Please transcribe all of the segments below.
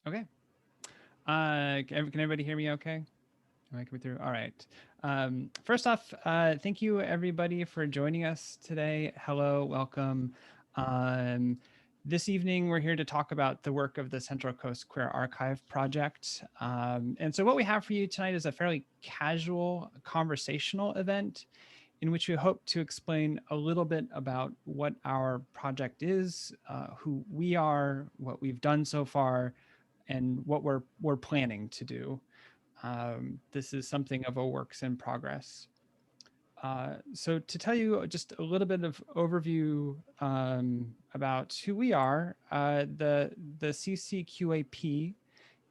Okay. Can everybody hear me okay? Am I coming through? All right. First off, thank you everybody for joining us today. Hello, welcome. Um, this evening, we're here to talk about the work of the Central Coast Queer Archive Project. And so what we have for you tonight is a fairly casual conversational event in which we hope to explain a little bit about what our project is, who we are, what we've done so far, and what we're planning to do. This is something of a works in progress. So to tell you just a little bit of overview about who we are, the CCQAP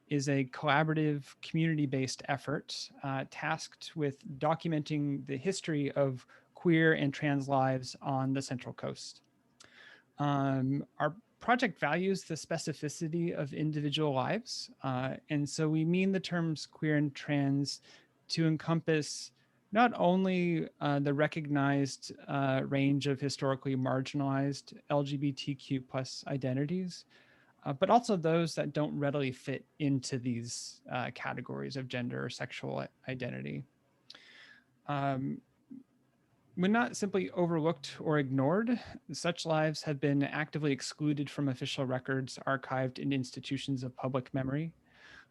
is a collaborative community-based effort tasked with documenting the history of queer and trans lives on the Central Coast. Our project values the specificity of individual lives. And so we mean the terms queer and trans to encompass not only the recognized range of historically marginalized LGBTQ plus identities, but also those that don't readily fit into these categories of gender or sexual identity. Um, when not simply overlooked or ignored, such lives have been actively excluded from official records archived in institutions of public memory.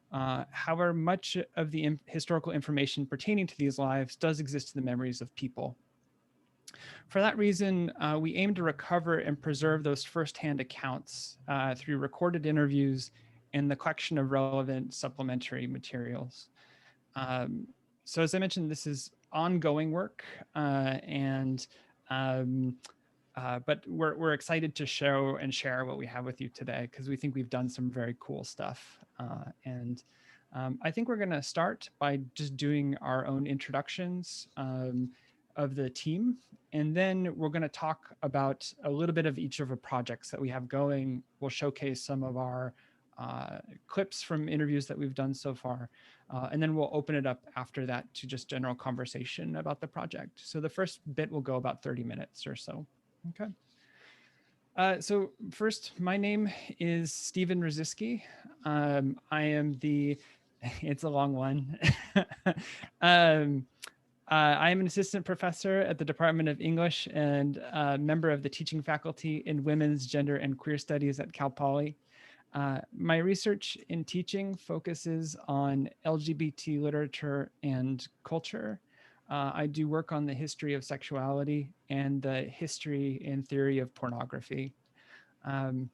However, much of the historical information pertaining to these lives does exist in the memories of people. For that reason, we aim to recover and preserve those firsthand accounts through recorded interviews and the collection of relevant supplementary materials. Um, so as I mentioned, this is ongoing work, and um, but we're excited to show and share what we have with you today because we think we've done some very cool stuff. And I think we're going to start by just doing our own introductions of the team. And then we're going to talk about a little bit of each of the projects that we have going. We'll showcase some of our clips from interviews that we've done so far. And then we'll open it up after that to just general conversation about the project. So the first bit will go about 30 minutes or so. Okay. So first, my name is Stephen Roziski. I am the, it's a long one. um, I am an assistant professor at the Department of English and a member of the teaching faculty in Women's, Gender, and Queer Studies at Cal Poly. My research in teaching focuses on LGBT literature and culture. I do work on the history of sexuality and the history and theory of pornography. Um,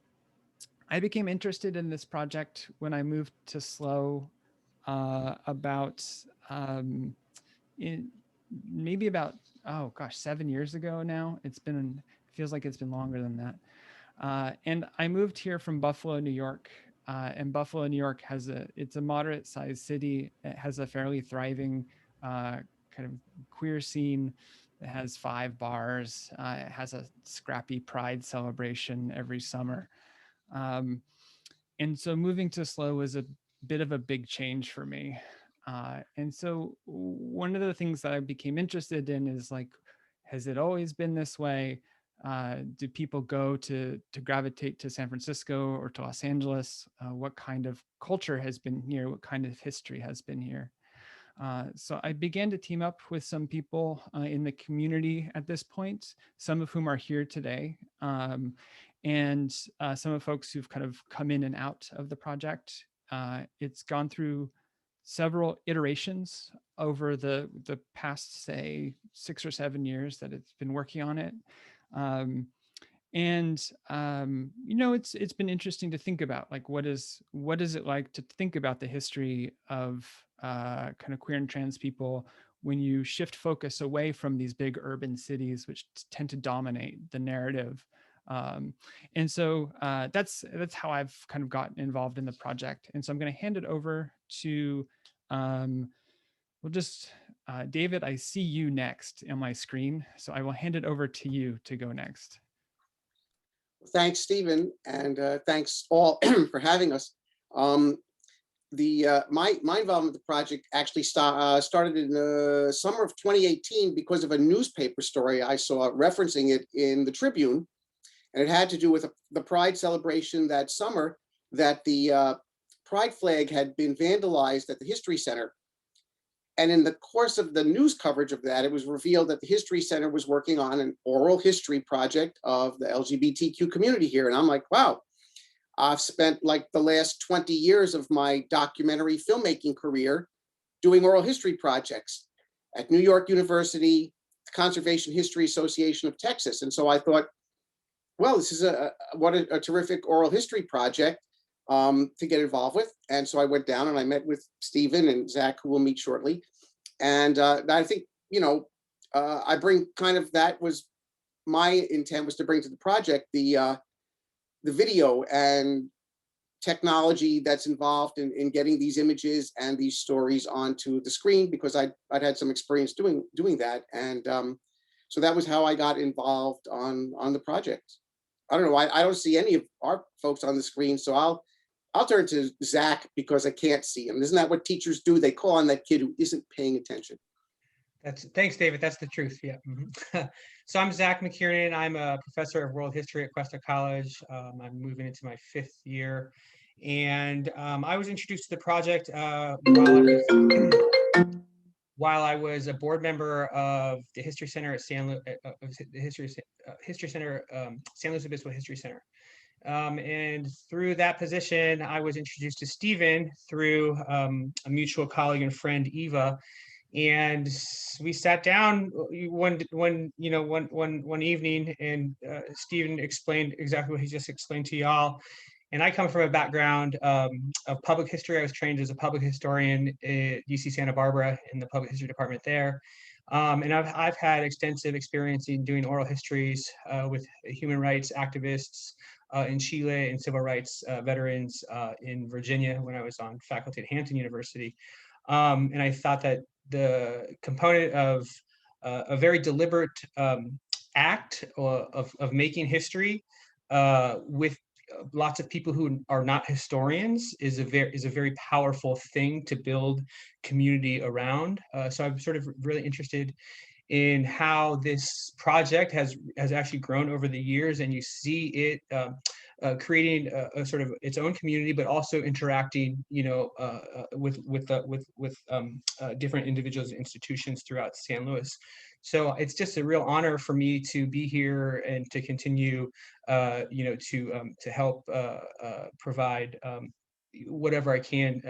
I became interested in this project when I moved to SLO about in maybe about, oh gosh, 7 years ago now. It's been, feels like it's been longer than that. And I moved here from Buffalo, New York. And Buffalo, New York it's a moderate sized city. It has a fairly thriving kind of queer scene. It has 5 bars. It has a scrappy pride celebration every summer. Um, and so moving to SLO was a bit of a big change for me. And so one of the things that I became interested in is like, has it always been this way? Do people go to gravitate to San Francisco or to Los Angeles? What kind of culture has been here? What kind of history has been here? So I began to team up with some people in the community at this point, some of whom are here today, and some of folks who've kind of come in and out of the project. It's gone through several iterations over the past, say, 6 or 7 years that it's been working on it. And you know, it's been interesting to think about, like, what is it like to think about the history of kind of queer and trans people when you shift focus away from these big urban cities which tend to dominate the narrative. um, and so that's how I've kind of gotten involved in the project. And so I'm going to hand it over to um, we'll just David, I see you next on my screen, so I will hand it over to you to go next. Thanks, Stephen, and thanks all for having us. Um, my involvement with the project actually started in the summer of 2018 because of a newspaper story I saw referencing it in the Tribune, and it had to do with the Pride celebration that summer that the pride flag had been vandalized at the History Center. And in the course of the news coverage of that, it was revealed that the History Center was working on an oral history project of the LGBTQ community here. And I'm like, wow, I've spent like the last 20 years of my documentary filmmaking career doing oral history projects at New York University, the Conservation History Association of Texas. And so I thought, well, this is what a terrific oral history project to get involved with. And so I went down and I met with Stephen and Zach, who we'll meet shortly. And I think, I bring kind of, that was my intent, was to bring to the project the video and technology that's involved in getting these images and these stories onto the screen, because I'd had some experience doing that. And so that was how I got involved on the project. I don't know, I don't see any of our folks on the screen, so I'll turn to Zach because I can't see him. Isn't that what teachers do? They call on that kid who isn't paying attention. Thanks, David. That's the truth. Yeah. So I'm Zach McKiernan. I'm a professor of world history at Cuesta College. I'm moving into my 5th year, and I was introduced to the project while I was a board member of the History Center at San Luis Obispo History Center. And through that position, I was introduced to Stephen through a mutual colleague and friend, Eva. And we sat down one evening, and Stephen explained exactly what he just explained to y'all. And I come from a background of public history. I was trained as a public historian at UC Santa Barbara in the public history department there. And I've had extensive experience in doing oral histories with human rights activists in Chile and civil rights veterans in Virginia when I was on faculty at Hampton University. And I thought that the component of a very deliberate act of making history with lots of people who are not historians is a very powerful thing to build community around. So I'm sort of really interested in how this project has actually grown over the years, and you see it creating a sort of its own community, but also interacting, with different individuals and institutions throughout San Luis. So it's just a real honor for me to be here and to continue, to help provide whatever I can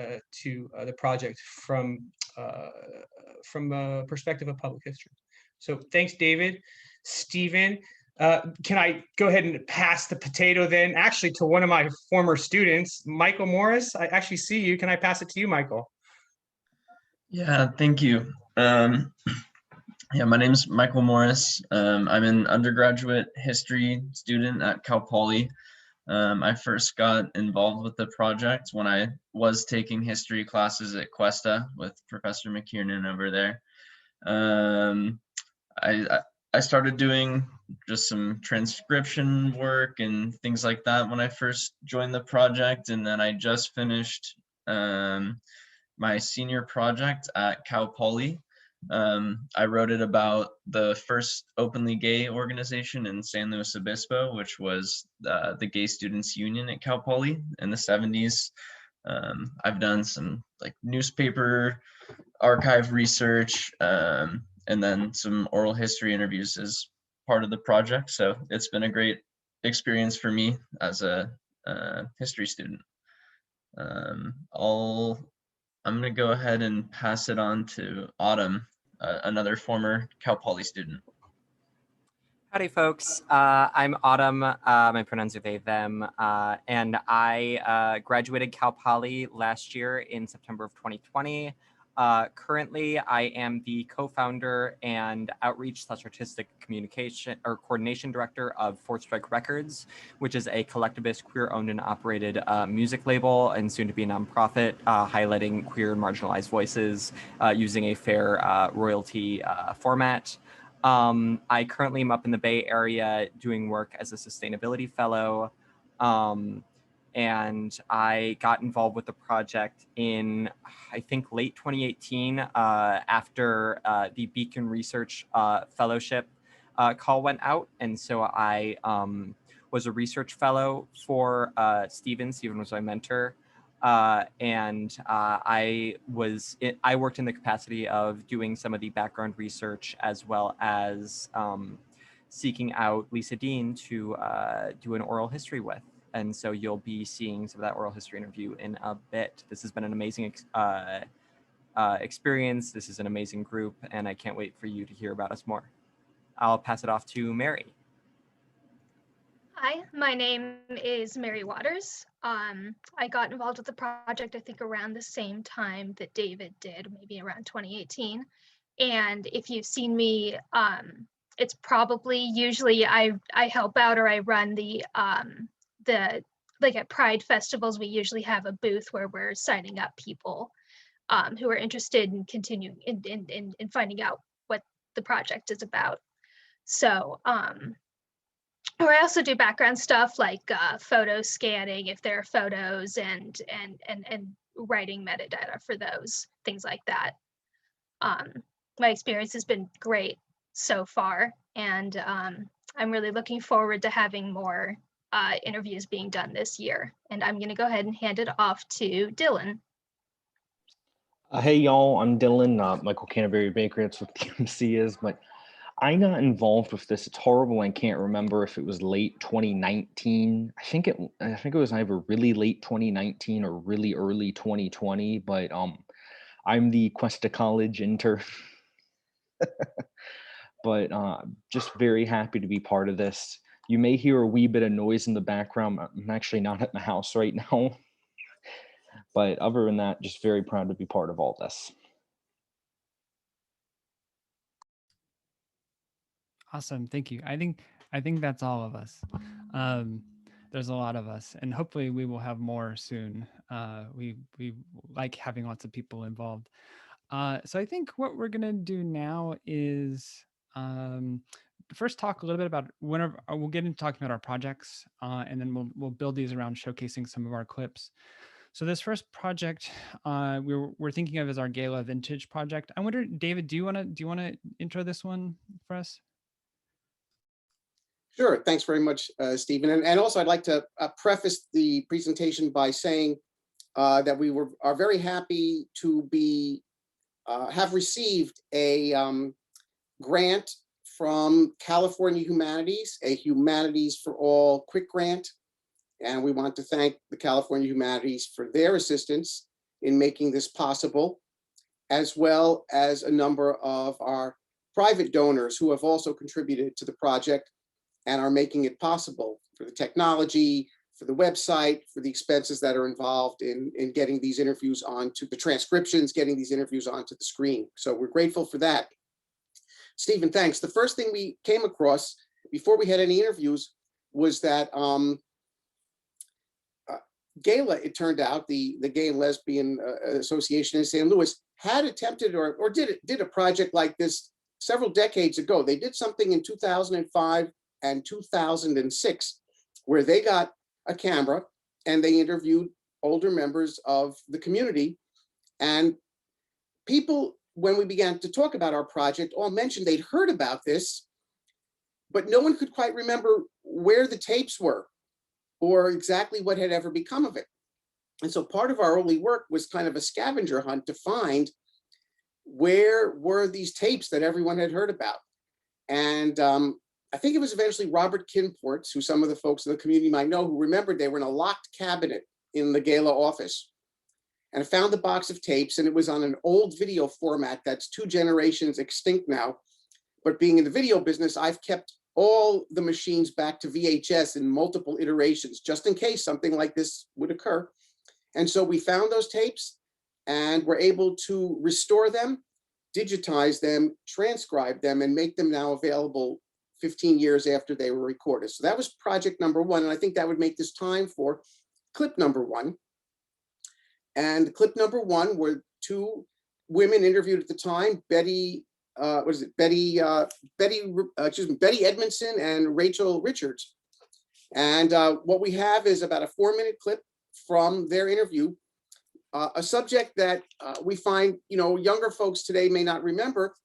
to the project from a perspective of public history. So thanks, David. Stephen, can I go ahead and pass the potato then actually to one of my former students, Michael Morris? I actually see you. Can I pass it to you, Michael? Yeah, thank you. Yeah, my name is Michael Morris. I'm an undergraduate history student at Cal Poly. I first got involved with the project when I was taking history classes at Cuesta with Professor McKiernan over there. I started doing just some transcription work and things like that when I first joined the project, and then I just finished my senior project at Cal Poly. I wrote it about the first openly gay organization in San Luis Obispo, which was the Gay Students Union at Cal Poly in the 70s. I've done some like newspaper archive research, and then some oral history interviews as part of the project. So it's been a great experience for me as a history student. I'm gonna go ahead and pass it on to Autumn, another former Cal Poly student. Howdy, folks. I'm Autumn. My pronouns are they, them. And I graduated Cal Poly last year in September of 2020. Currently, I am the co-founder and outreach/artistic communication or coordination director of Fourth Strike Records, which is a collectivist, queer-owned and operated music label and soon to be a nonprofit highlighting queer and marginalized voices using a fair royalty format. I currently am up in the Bay Area doing work as a sustainability fellow. And I got involved with the project in, I think, late 2018 after the Beacon Research Fellowship call went out. And so I was a research fellow for Stephen. Stephen was my mentor. I worked in the capacity of doing some of the background research as well as seeking out Lisa Dean to do an oral history with. And so you'll be seeing some of that oral history interview in a bit. This has been an amazing experience. This is an amazing group, and I can't wait for you to hear about us more. I'll pass it off to Mary. Hi, my name is Mary Waters. I got involved with the project, I think around the same time that David did, maybe around 2018. And if you've seen me, it's probably usually I help out or I run the like at Pride festivals, we usually have a booth where we're signing up people who are interested in continuing in finding out what the project is about. So or I also do background stuff like photo scanning if there are photos and writing metadata for those, things like that. My experience has been great so far, and I'm really looking forward to having more interviews being done this year. And I'm going to go ahead and hand it off to Dylan. Hey y'all, I'm Dylan. Michael Canterbury Baker, that's what the MC is, but I got involved with this. It's horrible. I can't remember if it was late 2019. I think it was either really late 2019 or really early 2020, but I'm the Cuesta College intern. But just very happy to be part of this. You may hear a wee bit of noise in the background. I'm actually not at my house right now. But other than that, just very proud to be part of all this. Awesome, thank you. I think that's all of us. There's a lot of us, and hopefully we will have more soon. We like having lots of people involved. So I think what we're gonna do now is first talk a little bit about we'll get into talking about our projects, and then we'll build these around showcasing some of our clips. So this first project we're thinking of as our Gala Vintage project. I wonder, David, do you want to intro this one for us? Sure. Thanks very much, Stephen. And also, I'd like to preface the presentation by saying that we are very happy to have received a grant from California Humanities, a Humanities for All quick grant. And we want to thank the California Humanities for their assistance in making this possible, as well as a number of our private donors who have also contributed to the project and are making it possible for the technology, for the website, for the expenses that are involved in getting these interviews onto the transcriptions, getting these interviews onto the screen. So we're grateful for that. Stephen, thanks. The first thing we came across before we had any interviews was that Gala, it turned out, the Gay and Lesbian Association in St. Louis had attempted or did a project like this several decades ago. They did something in 2005 and 2006, where they got a camera and they interviewed older members of the community. And people, when we began to talk about our project, all mentioned they'd heard about this, but no one could quite remember where the tapes were or exactly what had ever become of it. And so part of our early work was kind of a scavenger hunt to find where were these tapes that everyone had heard about. And I think it was eventually Robert Kinports, who some of the folks in the community might know, who remembered they were in a locked cabinet in the Gala office. And I found the box of tapes, and it was on an old video format that's 2 generations extinct now. But being in the video business, I've kept all the machines back to VHS in multiple iterations, just in case something like this would occur. And so we found those tapes and were able to restore them, digitize them, transcribe them, and make them now available 15 years after they were recorded. So that was project number 1. And I think that would make this time for clip number 1. And clip number 1 were 2 women interviewed at the time, Betty Edmondson and Rachel Richards. And what we have is about a 4-minute clip from their interview, a subject that we find, younger folks today may not remember,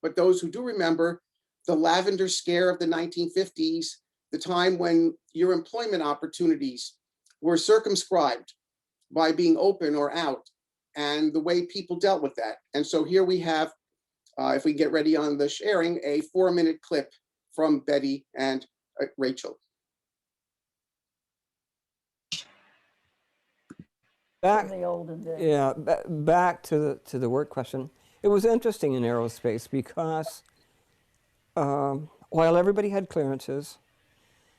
but those who do remember, the lavender scare of the 1950s, the time when your employment opportunities were circumscribed by being open or out, and the way people dealt with that. And so here we have, if we get ready on the sharing, a 4-minute clip from Betty and Rachel. Back, From the olden days. yeah, back to the work question. It was interesting in aerospace because while everybody had clearances,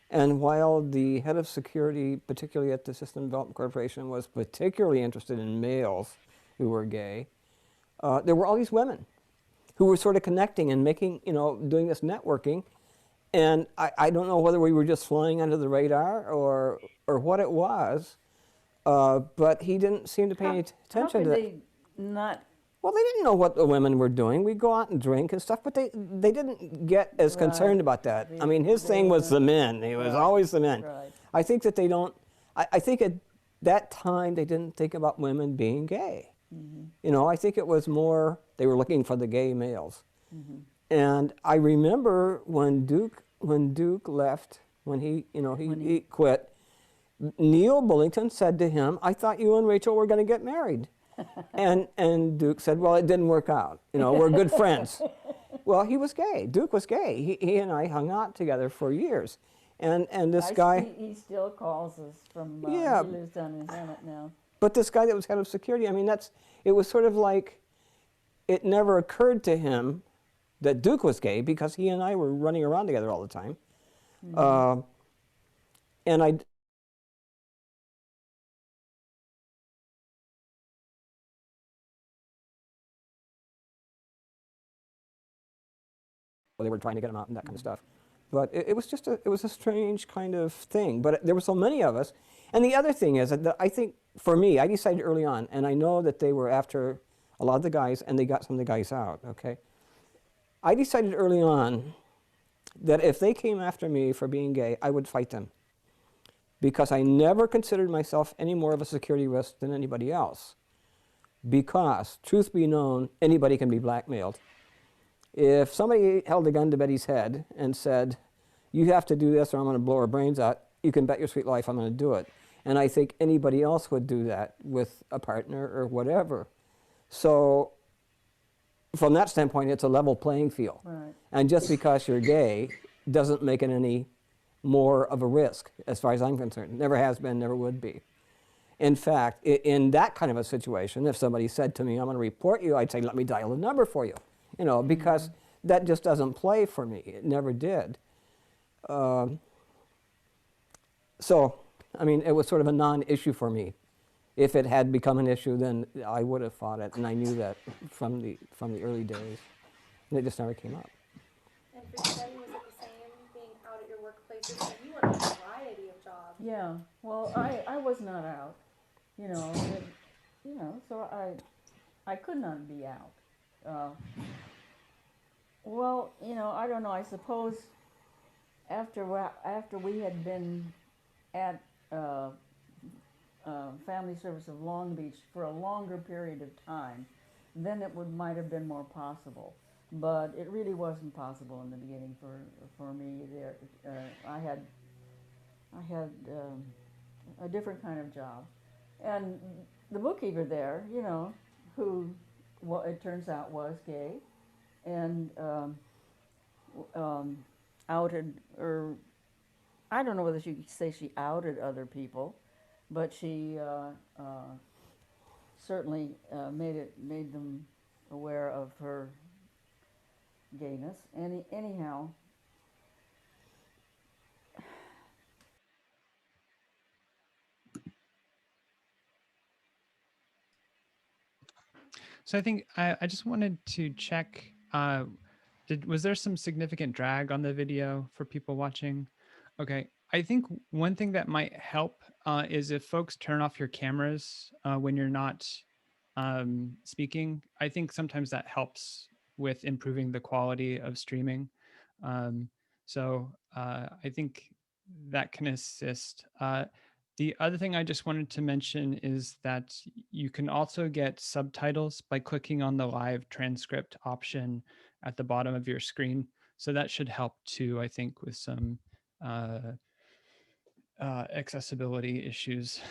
and while the head of security, particularly at the System Development Corporation, was particularly interested in males who were gay, there were all these women who were sort of connecting and making, doing this networking. And I don't know whether we were just flying under the radar or what it was, but he didn't seem to pay any attention to that. How could they not? Well, they didn't know what the women were doing. We'd go out and drink and stuff, but they didn't get as concerned Right. about that. I They- mean, his they thing was the weren't- men. He was Right. always the men. Right. I think that they don't, I think at that time they didn't think about women being gay. I think it was more, they were looking for the gay males. And I remember when Duke left, when he quit, Neil Bullington said to him, "I thought you and Rachel were going to get married." and Duke said, "Well, it didn't work out. We're good friends." Well, he was gay. Duke was gay. He and I hung out together for years. And this guy, He still calls us from. Yeah. He lives down in Hemet now. but this guy that was head of security, I mean, it was sort of like, it never occurred to him that Duke was gay because he and I were running around together all the time. And they were trying to get him out and that kind of stuff. But it was just it was a strange kind of thing. But there were so many of us. And the other thing is that I think, for me, I decided early on, and I know that they were after a lot of the guys, and they got some of the guys out, okay? I decided early on that if they came after me for being gay, I would fight them. Because I never considered myself any more of a security risk than anybody else. Because, truth be known, anybody can be blackmailed. If somebody held a gun to Betty's head and said, "You have to do this or I'm going to blow her brains out," you can bet your sweet life I'm going to do it. And I think anybody else would do that with a partner or whatever. So from that standpoint, it's a level playing field. Right. And just because you're gay doesn't make it any more of a risk, as far as I'm concerned. Never has been, never would be. In fact, in that kind of a situation, if somebody said to me, "I'm going to report you," I'd say, "Let me dial a number for you," because that just doesn't play for me. It never did. So, I mean, it was sort of a non-issue for me. If it had become an issue, then I would have fought it, and I knew that from the early days, and it just never came up. And for you, Betty, was it the same being out at your workplaces? And you worked a variety of jobs. Yeah. Well, I was not out. So I could not be out. Well, I don't know. I suppose after we had been at Family Service of Long Beach for a longer period of time, then it might have been more possible. But it really wasn't possible in the beginning for me. There, I had a different kind of job, and the bookkeeper there, who it turns out was gay, and outed, or I don't know whether she could say she outed other people, but she certainly made them aware of her gayness. Anyhow. So I think I just wanted to check, was there some significant drag on the video for people watching? Okay, I think one thing that might help is if folks turn off your cameras when you're not speaking. I think sometimes that helps with improving the quality of streaming. So I think that can assist. The other thing I just wanted to mention is that you can also get subtitles by clicking on the live transcript option at the bottom of your screen. So that should help too, I think, with some accessibility issues.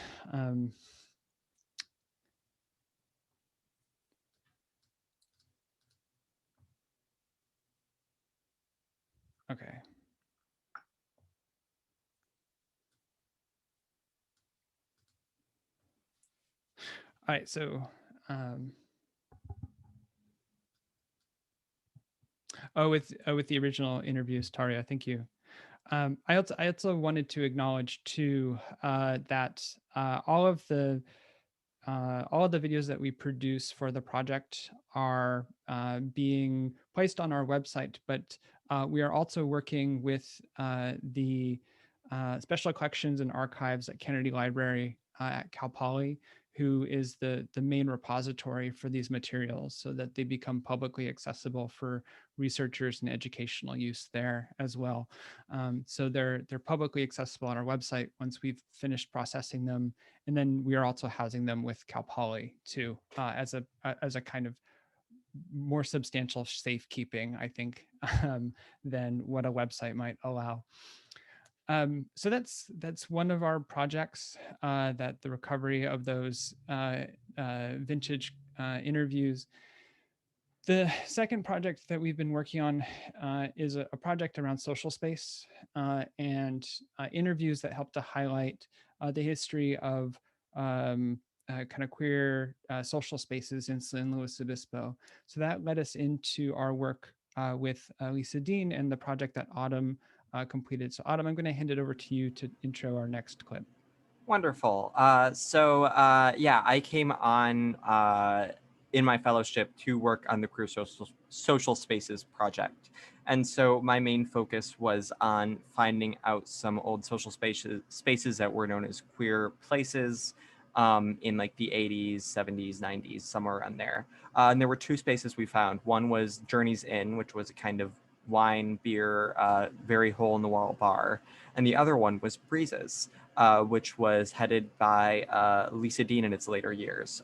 All right, so with the original interviews, Taria, thank you. I also wanted to acknowledge too that all of the videos that we produce for the project are being placed on our website, but we are also working with the special collections and archives at Kennedy Library at Cal Poly, who is the main repository for these materials, so that they become publicly accessible for researchers and educational use there as well. So they're publicly accessible on our website once we've finished processing them, and then we are also housing them with Cal Poly too, as a kind of more substantial safekeeping, I think, than what a website might allow. So that's one of our projects, that the recovery of those vintage interviews. The second project that we've been working on is a project around social space and interviews that help to highlight the history of kind of queer social spaces in San Luis Obispo. So that led us into our work with Lisa Dean and the project that Autumn completed. So Autumn, I'm going to hand it over to you to intro our next clip. Wonderful. Yeah, I came on in my fellowship to work on the Queer Social Spaces project. And so my main focus was on finding out some old social spaces that were known as queer places in like the 80s, 70s, 90s, somewhere around there. And there were two spaces we found. One was Journey's Inn, which was a kind of wine, beer, very hole-in-the-wall bar. And the other one was Breezes, which was headed by Lisa Dean in its later years.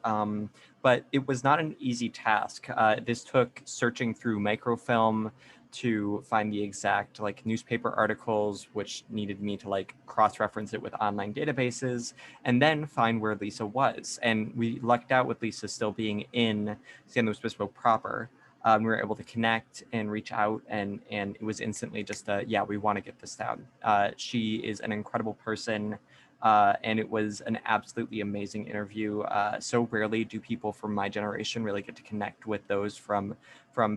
But it was not an easy task. This took searching through microfilm to find the exact like newspaper articles, which needed me to like cross-reference it with online databases, and then find where Lisa was. And we lucked out with Lisa still being in San Luis Obispo proper. We were able to connect and reach out, and it was instantly just yeah, we want to get this down. She is an incredible person, and it was an absolutely amazing interview. So rarely do people from my generation really get to connect with those from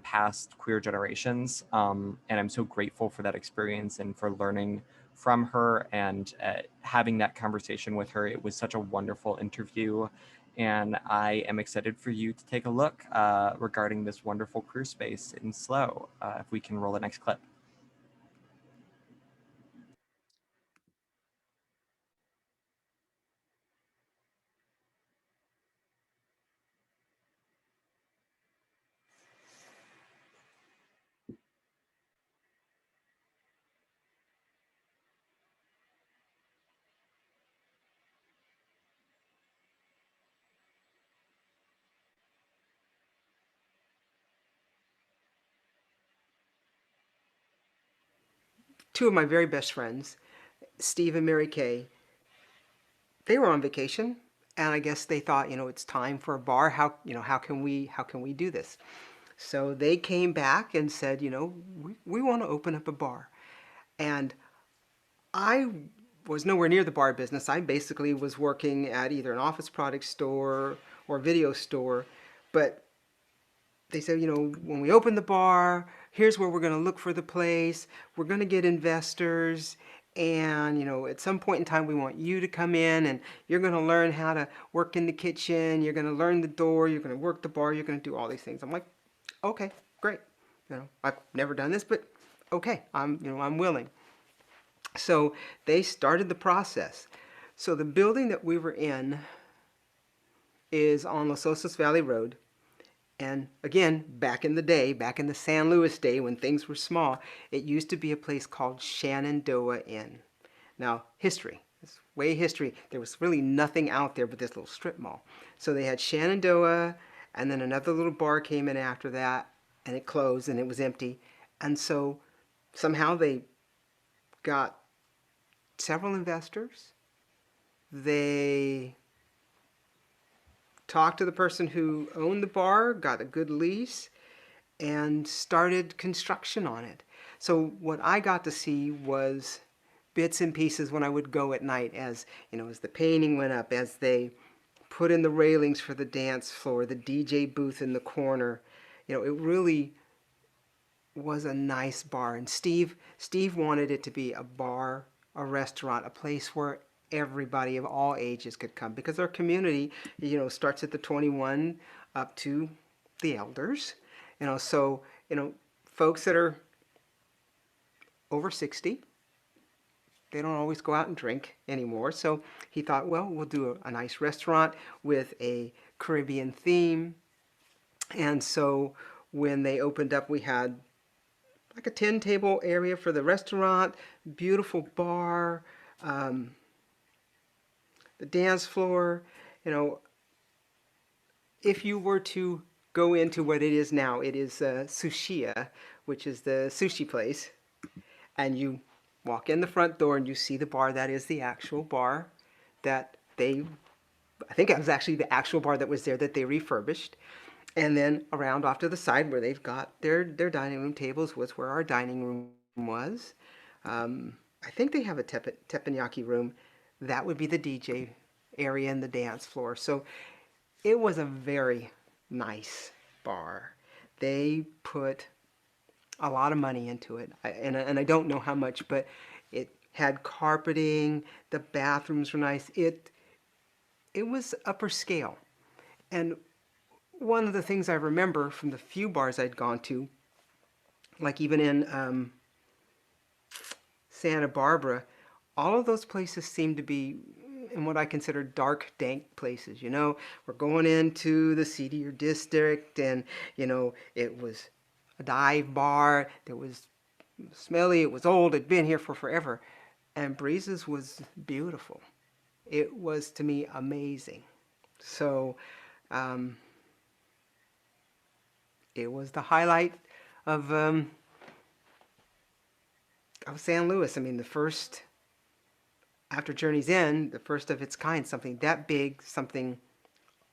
past queer generations, and I'm so grateful for that experience and for learning from her and having that conversation with her. It was such a wonderful interview. And I am excited for you to take a look regarding this wonderful queer space in SLO. If we can roll the next clip. Two of my very best friends, Steve and Mary Kay, they were on vacation, and I guess they thought, it's time for a bar. How can we do this? So they came back and said, we want to open up a bar. And I was nowhere near the bar business. I basically was working at either an office product store or video store, but they said, when we open the bar, here's where we're going to look for the place. We're going to get investors. And, at some point in time, we want you to come in and you're going to learn how to work in the kitchen. You're going to learn the door. You're going to work the bar. You're going to do all these things. I'm like, okay, great. I've never done this, but okay, I'm willing. So they started the process. So the building that we were in is on Los Osos Valley Road. And again, back in the day, back in the San Luis day when things were small, it used to be a place called Shenandoah Inn. Now, history. It's way history. There was really nothing out there but this little strip mall. So they had Shenandoah, and then another little bar came in after that, and it closed, and it was empty. And so somehow they got several investors. They talked to the person who owned the bar, got a good lease, and started construction on it. So what I got to see was bits and pieces when I would go at night as the painting went up, as they put in the railings for the dance floor, the DJ booth in the corner. You know, it really was a nice bar. And Steve wanted it to be a bar, a restaurant, a place where everybody of all ages could come, because our community, you know, starts at the 21 up to the elders. You know, so, you know, folks that are over 60, they don't always go out and drink anymore. So he thought, well, we'll do a nice restaurant with a Caribbean theme. And so when they opened up, we had like a 10 table area for the restaurant, beautiful bar, the dance floor. You know, if you were to go into what it is now, it is Sushiya, which is the sushi place, and you walk in the front door and you see the bar. That is the actual bar that they, I think it was actually the actual bar that was there that they refurbished. And then around off to the side where they've got their dining room tables was where our dining room was. I think they have a teppanyaki room. That would be the DJ area and the dance floor. So it was a very nice bar. They put a lot of money into it. And I don't know how much, but it had carpeting, the bathrooms were nice. It was upper scale. And one of the things I remember from the few bars I'd gone to, like even in Santa Barbara, all of those places seemed to be in what I consider dark, dank places. You know, we're going into the seedier district, and, you know, it was a dive bar. It was smelly, it was old, it'd been here for forever. And Breezes was beautiful. It was, to me, amazing. So, it was the highlight of San Luis. I mean, the first, after Journey's End, the first of its kind, something that big, something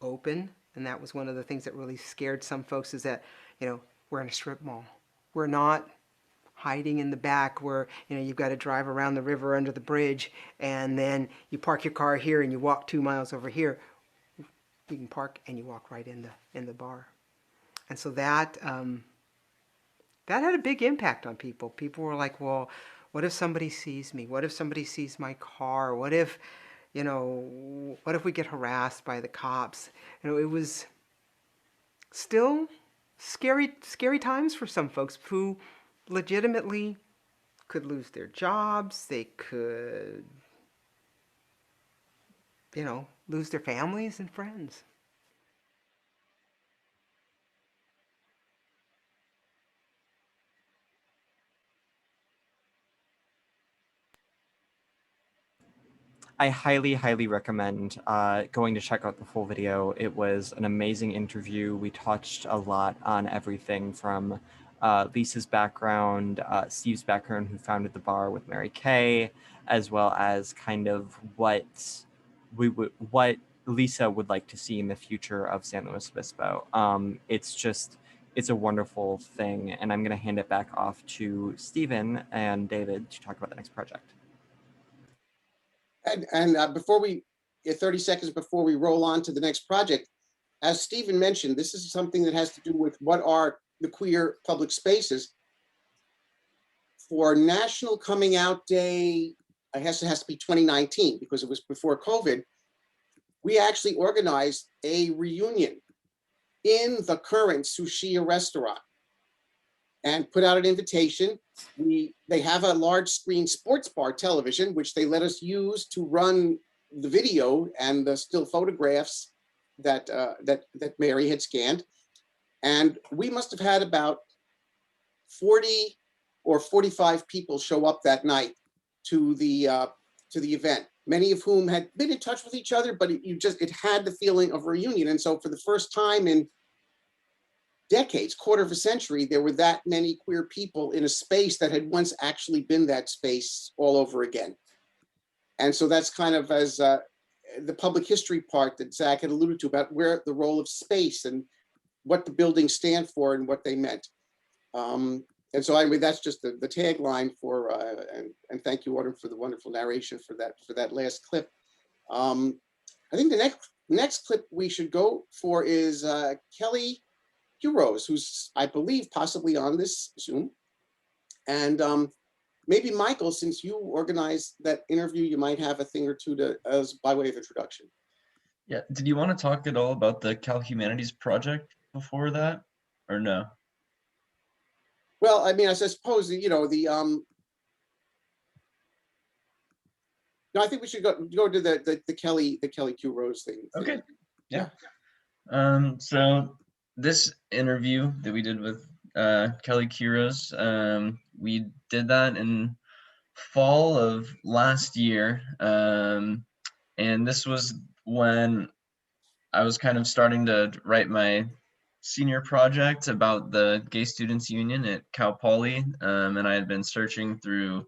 open. And that was one of the things that really scared some folks, is that, you know, we're in a strip mall. We're not hiding in the back where, you know, you've got to drive around the river under the bridge, and then you park your car here and you walk 2 miles over here. You can park and you walk right in the bar. And so that had a big impact on people. People were like, well, what if somebody sees me? What if somebody sees my car? What if, you know, what if we get harassed by the cops? You know, it was still scary times for some folks who legitimately could lose their jobs. They could, you know, lose their families and friends. I highly, highly recommend going to check out the full video. It was an amazing interview. We touched a lot on everything from Lisa's background, Steve's background, who founded the bar with Mary Kay, as well as kind of what Lisa would like to see in the future of San Luis Obispo. It's a wonderful thing, and I'm going to hand it back off to Stephen and David to talk about the next project. And before we, 30 seconds before we roll on to the next project, as Stephen mentioned, this is something that has to do with what are the queer public spaces. For National Coming Out Day, I guess it has to be 2019 because it was before COVID, we actually organized a reunion in the current Sushiya restaurant and put out an invitation. They have a large screen sports bar television, which they let us use to run the video and the still photographs that Mary had scanned. And we must have had about 40 or 45 people show up that night to the event, many of whom had been in touch with each other, but it had the feeling of a reunion. And so for the first time in decades, quarter of a century, there were that many queer people in a space that had once actually been that space all over again. And so that's kind of as the public history part that Zach had alluded to about where the role of space and what the buildings stand for and what they meant. And so anyway, that's just the tagline for, and thank you, Autumn, for the wonderful narration for that last clip. I think the next clip we should go for is Kelly Rose, who's, I believe, possibly on this Zoom. And maybe Michael, since you organized that interview, you might have a thing or two to as by way of introduction. Yeah, did you want to talk at all about the Cal Humanities project before that, or no? Well, I mean, I suppose, you know, no, I think we should go to the Kelly Q Rose thing. Okay. Yeah. So this interview that we did with Kelly Quiros, we did that in fall of last year, and this was when I was kind of starting to write my senior project about the Gay Students Union at Cal Poly, and I had been searching through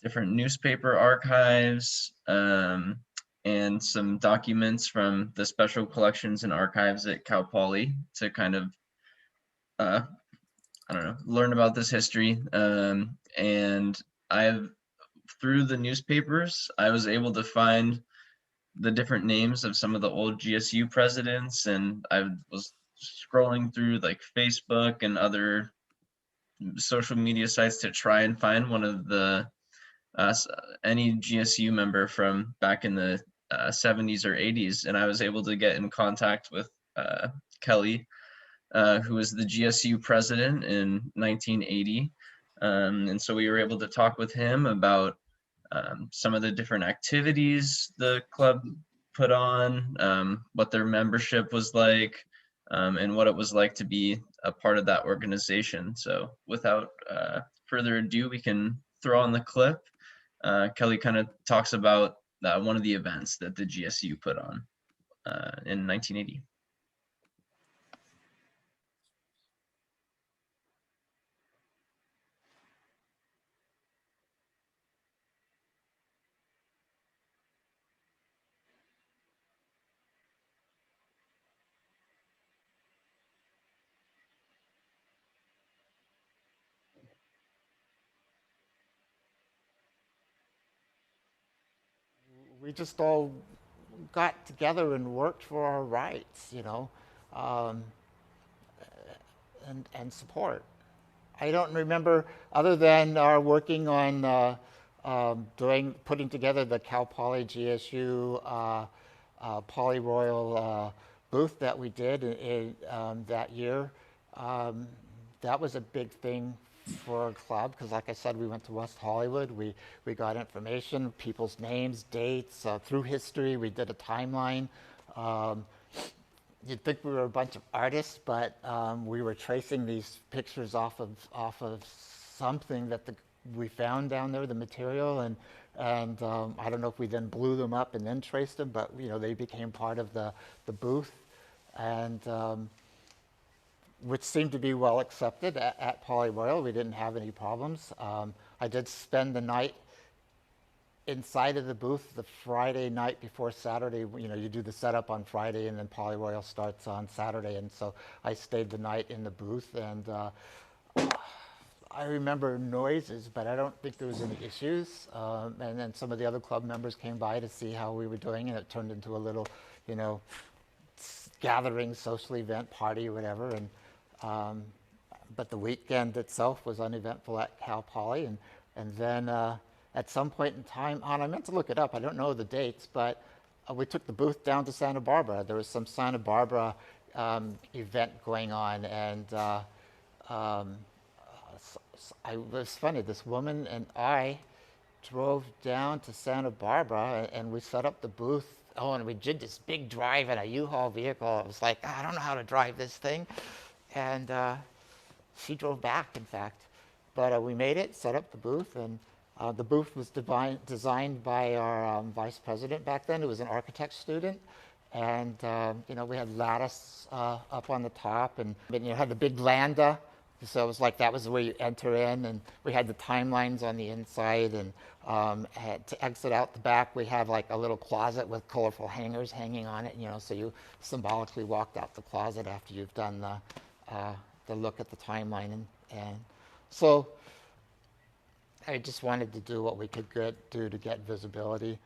different newspaper archives and some documents from the special collections and archives at Cal Poly to kind of, I don't know, learn about this history. And through the newspapers, I was able to find the different names of some of the old GSU presidents, and I was scrolling through like Facebook and other social media sites to try and find one of the any GSU member from back in the 70s or 80s, and I was able to get in contact with Kelly, who was the GSU president in 1980, and so we were able to talk with him about some of the different activities the club put on, what their membership was like, and what it was like to be a part of that organization. So without further ado, we can throw on the clip. Kelly kind of talks about one of the events that the GSU put on in 1980. We just all got together and worked for our rights, you know, um, and support. I don't remember, other than our working on putting together the Cal Poly GSU Poly Royal booth that we did that year. That was a big thing for our club because, like I said, we went to West Hollywood. We got information, people's names, dates, through history. We did a timeline. You'd think we were a bunch of artists, but we were tracing these pictures off of something that we found down there, the material, and I don't know if we then blew them up and then traced them, but you know they became part of the booth, and which seemed to be well accepted at Poly Royal. We didn't have any problems. I did spend the night inside of the booth the Friday night before Saturday. You know, you do the setup on Friday and then Poly Royal starts on Saturday, and so I stayed the night in the booth, and I remember noises, but I don't think there was any issues. And then some of the other club members came by to see how we were doing, and it turned into a little, you know, gathering, social event, party, whatever. And but the weekend itself was uneventful at Cal Poly, and then at some point in time, and I meant to look it up, I don't know the dates, but we took the booth down to Santa Barbara. There was some Santa Barbara event going on, and it was funny, this woman and I drove down to Santa Barbara, and we set up the booth. Oh, and we did this big drive in a U-Haul vehicle. It was like, I don't know how to drive this thing. And she drove back, in fact. But we made it, set up the booth, and the booth was designed by our vice president back then, who was an architect student. And you know, we had lattice up on the top, and you had the big landa. So it was like that was where you enter in, and we had the timelines on the inside, and to exit out the back, we had like a little closet with colorful hangers hanging on it, you know, so you symbolically walked out the closet after you've done the look at the timeline, and so I just wanted to do what we could do to get visibility.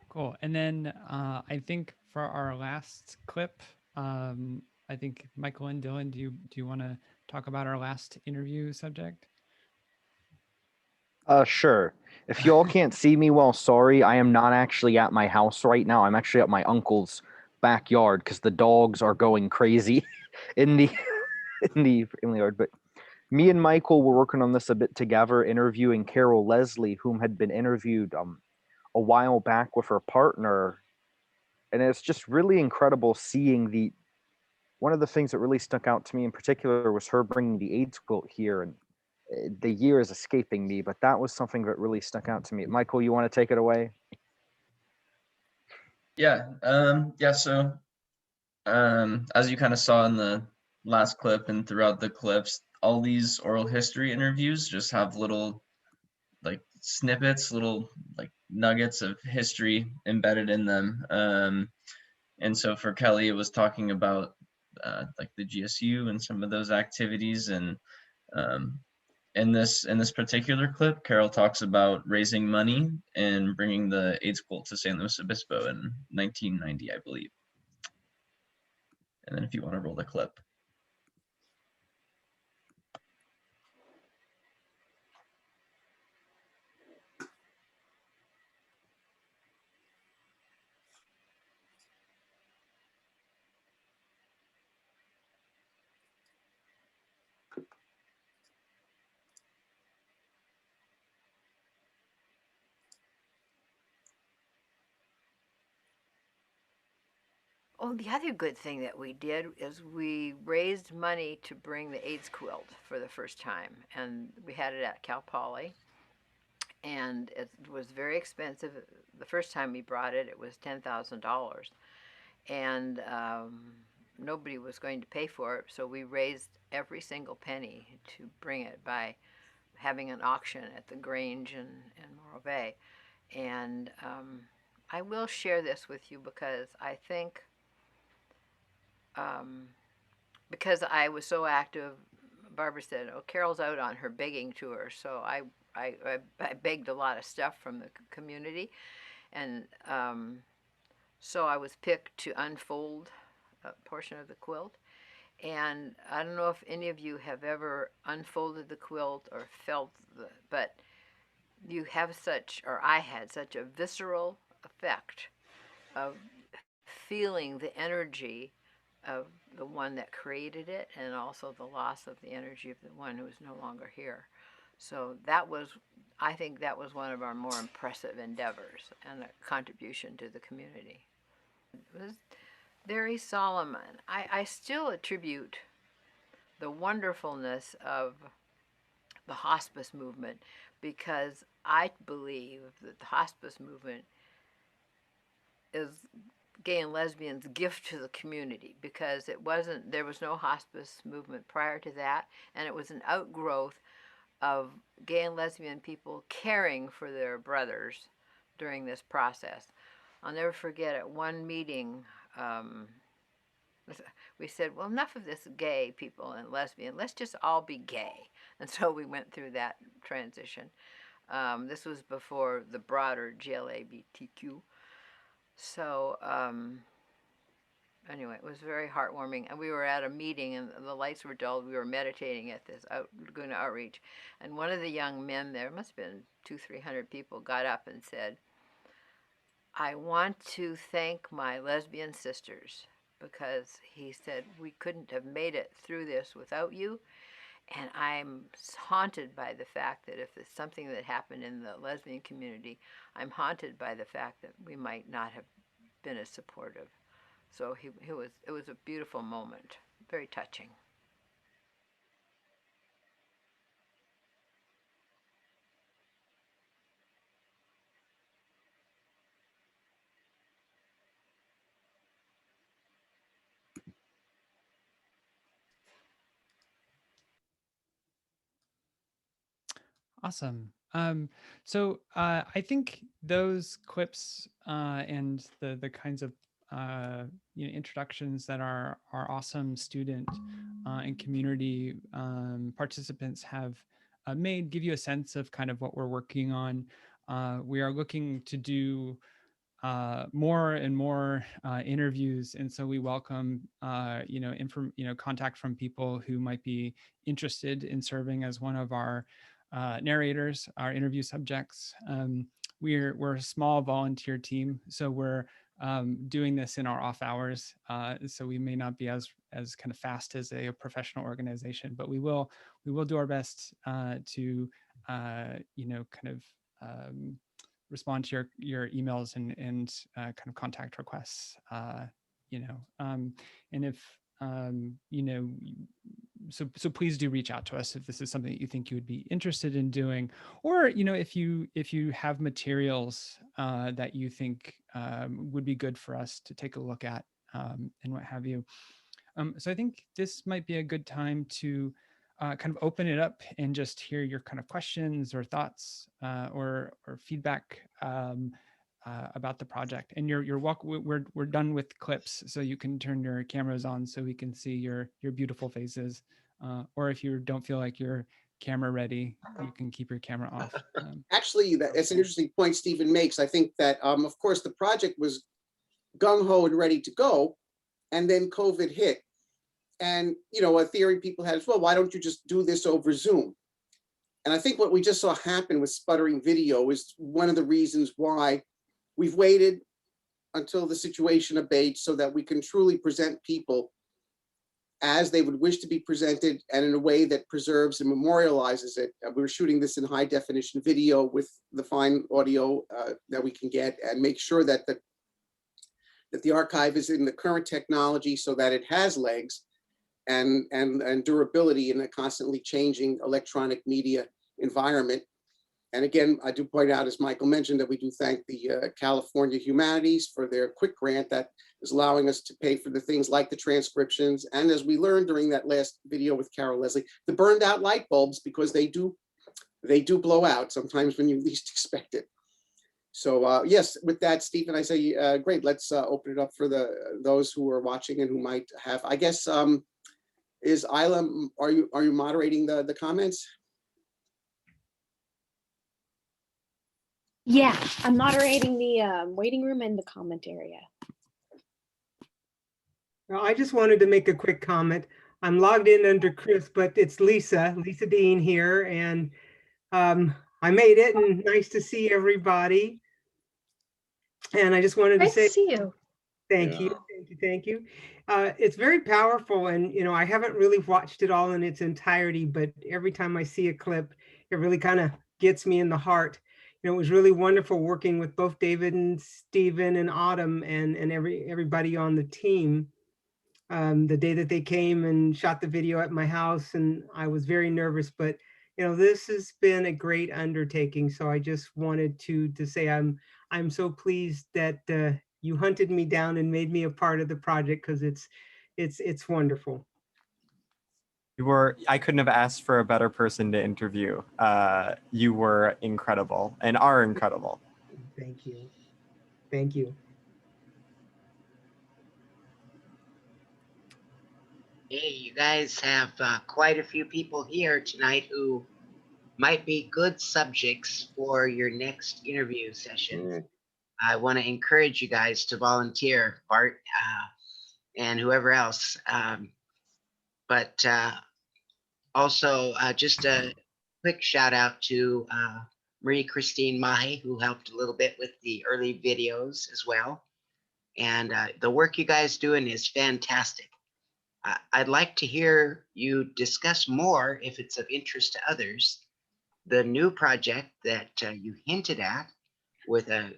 Cool. And then I think for our last clip, I think Michael and Dylan, do you want to talk about our last interview subject? Sure. If you all can't see me, well, sorry. I am not actually at my house right now. I'm actually at my uncle's backyard because the dogs are going crazy in the in the yard. But me and Michael were working on this a bit together, interviewing Carol Leslie, whom had been interviewed a while back with her partner, and it's just really incredible seeing the. One of the things that really stuck out to me in particular was her bringing the AIDS quilt here, and the year is escaping me, but that was something that really stuck out to me. Michael, you want to take it away? Yeah. So as you kind of saw in the last clip and throughout the clips, all these oral history interviews just have little like snippets, little like nuggets of history embedded in them. And so for Kelly, it was talking about like the GSU and some of those activities. And um, in this particular clip, Carol talks about raising money and bringing the AIDS quilt to San Luis Obispo in 1990, I believe. And then if you want to roll the clip. Oh, the other good thing that we did is we raised money to bring the AIDS quilt for the first time, and we had it at Cal Poly, and it was very expensive. The first time we brought it, it was $10,000, and nobody was going to pay for it, so we raised every single penny to bring it by having an auction at the Grange in Morro Bay. And I will share this with you because I think because I was so active, Barbara said, "Oh, Carol's out on her begging tour." So I begged a lot of stuff from the community, and so I was picked to unfold a portion of the quilt. And I don't know if any of you have ever unfolded the quilt or felt but you have such, or I had such a visceral effect of feeling the energy of the one that created it and also the loss of the energy of the one who is no longer here. So that was, I think that was one of our more impressive endeavors and a contribution to the community. It was very solemn. I still attribute the wonderfulness of the hospice movement because I believe that the hospice movement is gay and lesbians' gift to the community because there was no hospice movement prior to that, and it was an outgrowth of gay and lesbian people caring for their brothers during this process. I'll never forget at one meeting, we said, well, enough of this gay people and lesbian, let's just all be gay. And so we went through that transition. This was before the broader GLABTQ. So anyway, it was very heartwarming. And we were at a meeting and the lights were dulled. We were meditating at this Laguna Outreach. And one of the young men there, must have been 200-300 people, got up and said, I want to thank my lesbian sisters because he said, we couldn't have made it through this without you. And I'm haunted by the fact that if it's something that happened in the lesbian community, I'm haunted by the fact that we might not have been as supportive. So it was a beautiful moment, very touching. Awesome. So I think those clips and the kinds of introductions that our awesome student and community participants have made give you a sense of kind of what we're working on. We are looking to do more and more interviews, and so we welcome contact from people who might be interested in serving as one of our narrators, our interview subjects. We're a small volunteer team, so we're doing this in our off hours, so we may not be as kind of fast as a professional organization, but we will do our best to kind of respond to your emails and kind of contact requests, and if so please do reach out to us if this is something that you think you would be interested in doing, or if you have materials that you think would be good for us to take a look at, and what have you. So I think this might be a good time to kind of open it up and just hear your kind of questions or thoughts, or feedback about the project. And we're done with clips, so you can turn your cameras on so we can see your beautiful faces. Or if you don't feel like you're camera ready, you can keep your camera off. Actually, it's an interesting point Stephen makes. I think that, of course, the project was gung-ho and ready to go, and then COVID hit. And, a theory people had is, well, why don't you just do this over Zoom? And I think what we just saw happen with sputtering video is one of the reasons why we've waited until the situation abates so that we can truly present people as they would wish to be presented and in a way that preserves and memorializes it. We're shooting this in high definition video with the fine audio that we can get, and make sure that the archive is in the current technology so that it has legs and durability in a constantly changing electronic media environment. And again, I do point out, as Michael mentioned, that we do thank the California Humanities for their quick grant that is allowing us to pay for the things like the transcriptions. And as we learned during that last video with Carol Leslie, the burned out light bulbs, because they do blow out sometimes when you least expect it. So yes, with that, Stephen, I say, great, let's open it up for those who are watching and who might have, I guess, is Isla, are you moderating the comments? Yeah, I'm moderating the waiting room and the comment area. Well, I just wanted to make a quick comment. I'm logged in under Chris, but it's Lisa Dean here, and I made it, and nice to see everybody. And I just wanted to say, Nice to see you. Thank you. It's very powerful, and I haven't really watched it all in its entirety, but every time I see a clip, it really kind of gets me in the heart. It was really wonderful working with both David and Stephen and Autumn and everybody on the team. The day that they came and shot the video at my house, and I was very nervous, but this has been a great undertaking. So I just wanted to say I'm so pleased that you hunted me down and made me a part of the project, because it's wonderful. I couldn't have asked for a better person to interview. You were incredible and are incredible. Thank you. Thank you. Hey, you guys have quite a few people here tonight who might be good subjects for your next interview sessions. I want to encourage you guys to volunteer, Bart, and whoever else. But also, just a quick shout out to Marie Christine Mahi, who helped a little bit with the early videos as well. And the work you guys doing is fantastic. I'd like to hear you discuss more, if it's of interest to others, the new project that you hinted at with a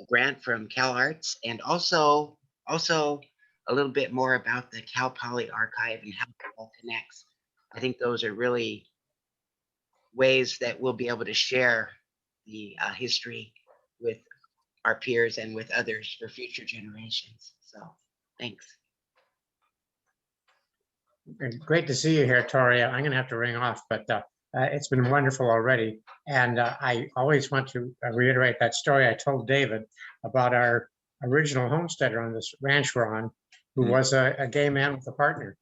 grant from CalArts, and also a little bit more about the Cal Poly archive and how it all connects. I think those are really ways that we'll be able to share the history with our peers and with others for future generations. So thanks. Great to see you here, Tori. I'm going to have to ring off, but it's been wonderful already. And I always want to reiterate that story I told David about our original homesteader on this ranch we're on, who was a gay man with a partner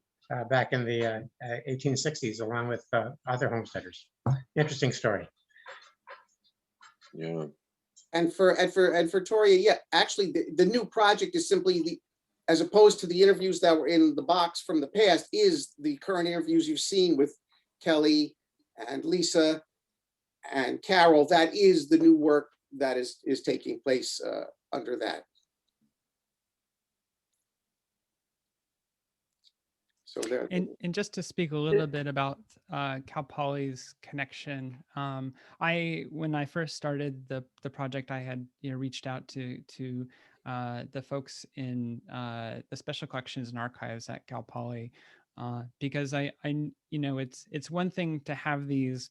back in the 1860s, along with other homesteaders. Interesting story. Yeah. And for Toria, yeah, actually, the new project is simply as opposed to the interviews that were in the box from the past, is the current interviews you've seen with Kelly and Lisa and Carol. That is the new work that is taking place under that. So there. And just to speak a little bit about Cal Poly's connection, when I first started the project, I had reached out to the folks in the special collections and archives at Cal Poly, because I it's one thing to have these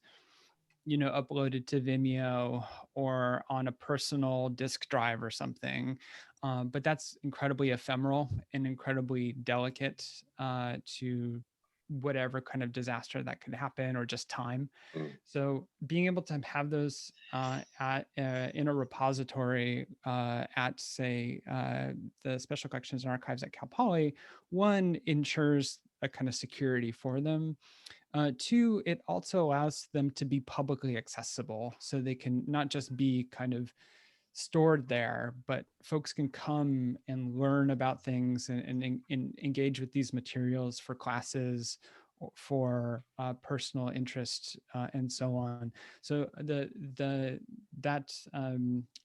uploaded to Vimeo or on a personal disk drive or something. But that's incredibly ephemeral and incredibly delicate to whatever kind of disaster that could happen or just time. So being able to have those in a repository at, say, the Special Collections and Archives at Cal Poly, one, ensures a kind of security for them. Two, it also allows them to be publicly accessible, so they can not just be kind of stored there, but folks can come and learn about things and engage with these materials for classes, for personal interest, and so on. So that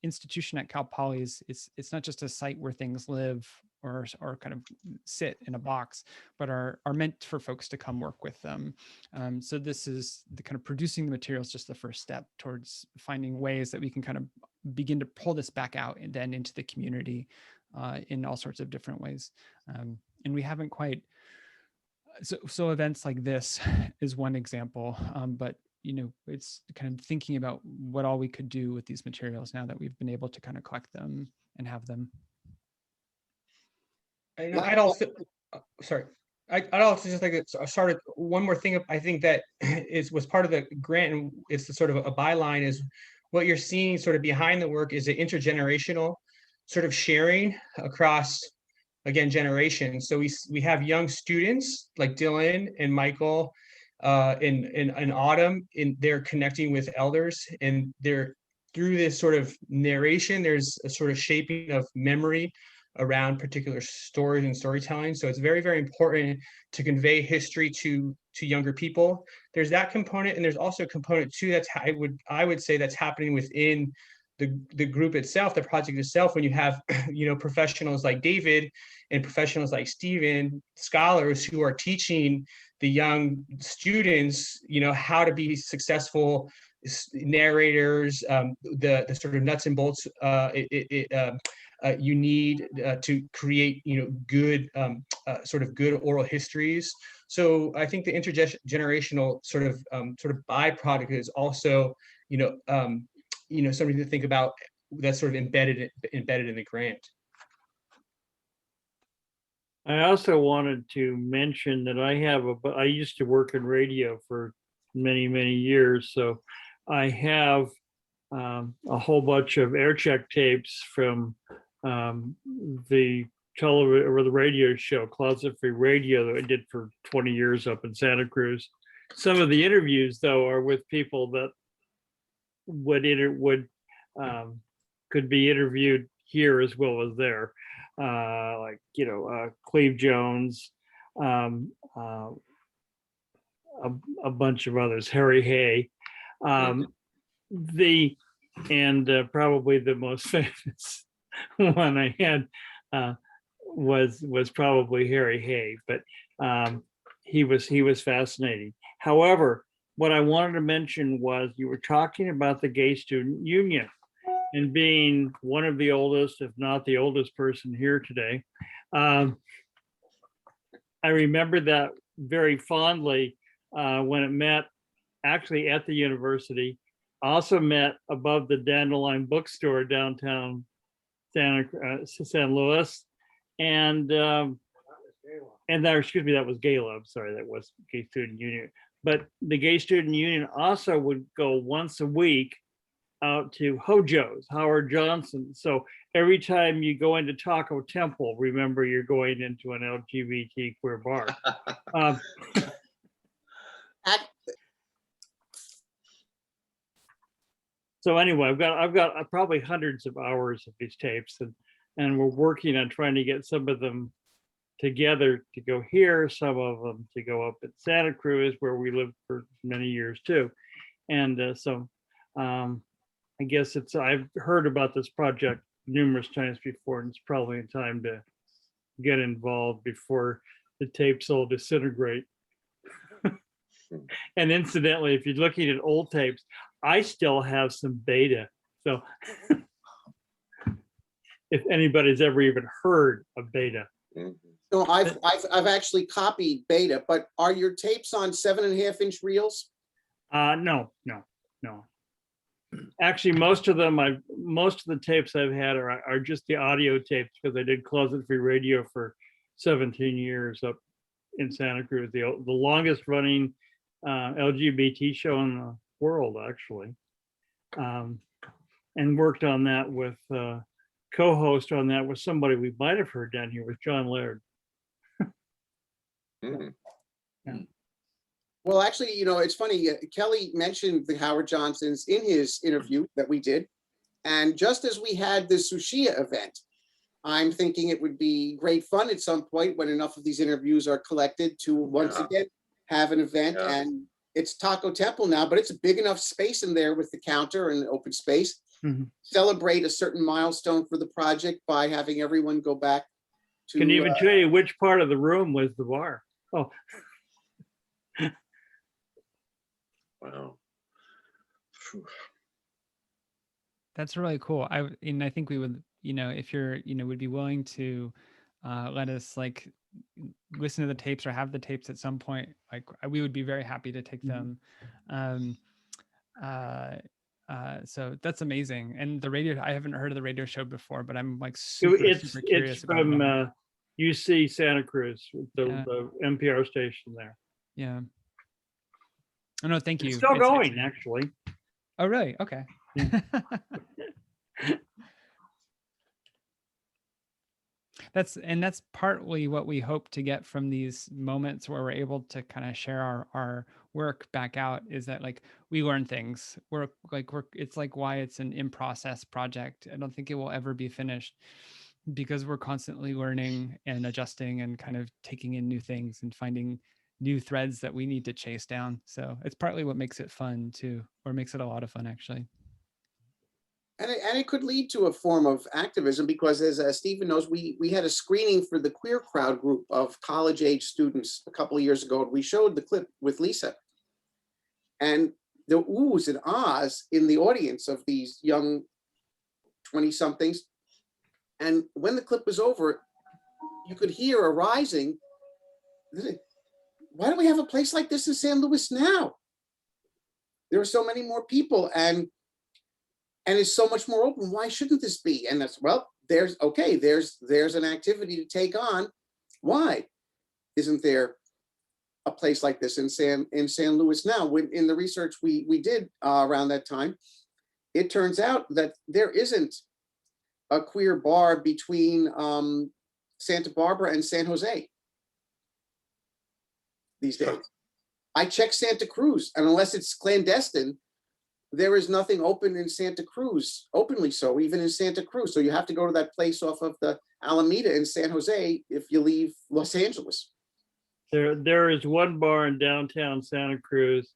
institution at Cal Poly it's not just a site where things live or kind of sit in a box, but are meant for folks to come work with them. So this is the kind of producing the materials, just the first step towards finding ways that we can kind of begin to pull this back out and then into the community in all sorts of different ways. And we haven't quite, so events like this is one example, but it's kind of thinking about what all we could do with these materials now that we've been able to kind of collect them and have them. I'd also, sorry, I'd also just like to start one more thing. I think that was part of the grant, and it's the sort of a byline, is what you're seeing sort of behind the work is an intergenerational sort of sharing across, again, generations. So we have young students like Dylan and Michael and Autumn, they're connecting with elders, and they're through this sort of narration, there's a sort of shaping of memory around particular stories and storytelling. So it's very, very important to convey history to younger people. There's that component, and there's also a component too that's I would say that's happening within the group itself, the project itself, when you have professionals like David and professionals like Stephen, scholars who are teaching the young students how to be successful narrators, the sort of nuts and bolts you need to create good sort of good oral histories. So I think the intergenerational sort of byproduct is also something to think about, that's sort of embedded in the grant. I also wanted to mention that I used to work in radio for many, many years. So I have a whole bunch of air check tapes from the television or the radio show, Closet Free Radio, that I did for 20 years up in Santa Cruz. Some of the interviews, though, are with people that could be interviewed here as well as there, like Cleve Jones, a bunch of others, Harry Hay, probably the most famous one I had was probably Harry Hay, but he was fascinating. However, what I wanted to mention was you were talking about the Gay Student Union and being one of the oldest, if not the oldest person here today. I remember that very fondly when it met actually at the university, also met above the Dandelion bookstore downtown San Luis, and that was Gay Love, sorry, that was Gay Student Union. But the Gay Student Union also would go once a week out to Hojo's, Howard Johnson. So every time you go into Taco Temple, remember you're going into an LGBT queer bar. So anyway, I've got probably hundreds of hours of these tapes, and we're working on trying to get some of them together to go here, some of them to go up at Santa Cruz, where we lived for many years too. And I guess I've heard about this project numerous times before, and it's probably time to get involved before the tapes all disintegrate. And incidentally, if you're looking at old tapes, I still have some beta. So if anybody's ever even heard of beta. No, I've actually copied beta, but are your tapes on 7.5-inch reels? No. Actually, most of the tapes I've had are just the audio tapes, because I did Closet Free Radio for 17 years up in Santa Cruz, the longest running LGBT show in the world, actually. And worked on that with co-host on that with somebody we might have heard down here, with John Laird. Yeah. Well, actually, it's funny. Kelly mentioned the Howard Johnsons in his interview that we did. And just as we had the Sushia event, I'm thinking it would be great fun at some point when enough of these interviews are collected to once again have an event. And it's Taco Temple now, but it's a big enough space in there with the counter and open space. Celebrate a certain milestone for the project by having everyone go back to. Can even tell you which part of the room was the bar. Oh. Wow. That's really cool. And I think we would, if you're, would be willing to let us like listen to the tapes or have the tapes at some point, like we would be very happy to take them. So that's amazing. And the radio, I haven't heard of the radio show before, but I'm like super curious it's about from it. UC Santa Cruz, the NPR station there. Yeah. Oh no, thank you. It's still going, actually. Oh really? Okay. Yeah. That's partly what we hope to get from these moments where we're able to kind of share our work back out, is that like we learn things. It's like why it's an in-process project. I don't think it will ever be finished, because we're constantly learning and adjusting and kind of taking in new things and finding new threads that we need to chase down. So it's partly what makes it fun too, or makes it a lot of fun actually. And it could lead to a form of activism, because as Stephen knows, we had a screening for the Queer Crowd group of college-age students a couple of years ago. And we showed the clip with Lisa. And the oohs and ahs in the audience of these young 20-somethings. And when the clip was over, you could hear a rising. Why do we have a place like this in San Luis now? There are so many more people, and it's so much more open. Why shouldn't this be? And that's, well, there's an activity to take on. Why isn't there a place like this in San Luis now? When in the research we did around that time, it turns out that there isn't a queer bar between Santa Barbara and San Jose these days. I checked Santa Cruz, and unless it's clandestine, there is nothing open in Santa Cruz, openly so, even in Santa Cruz. So you have to go to that place off of the Alameda in San Jose if you leave Los Angeles. There is one bar in downtown Santa Cruz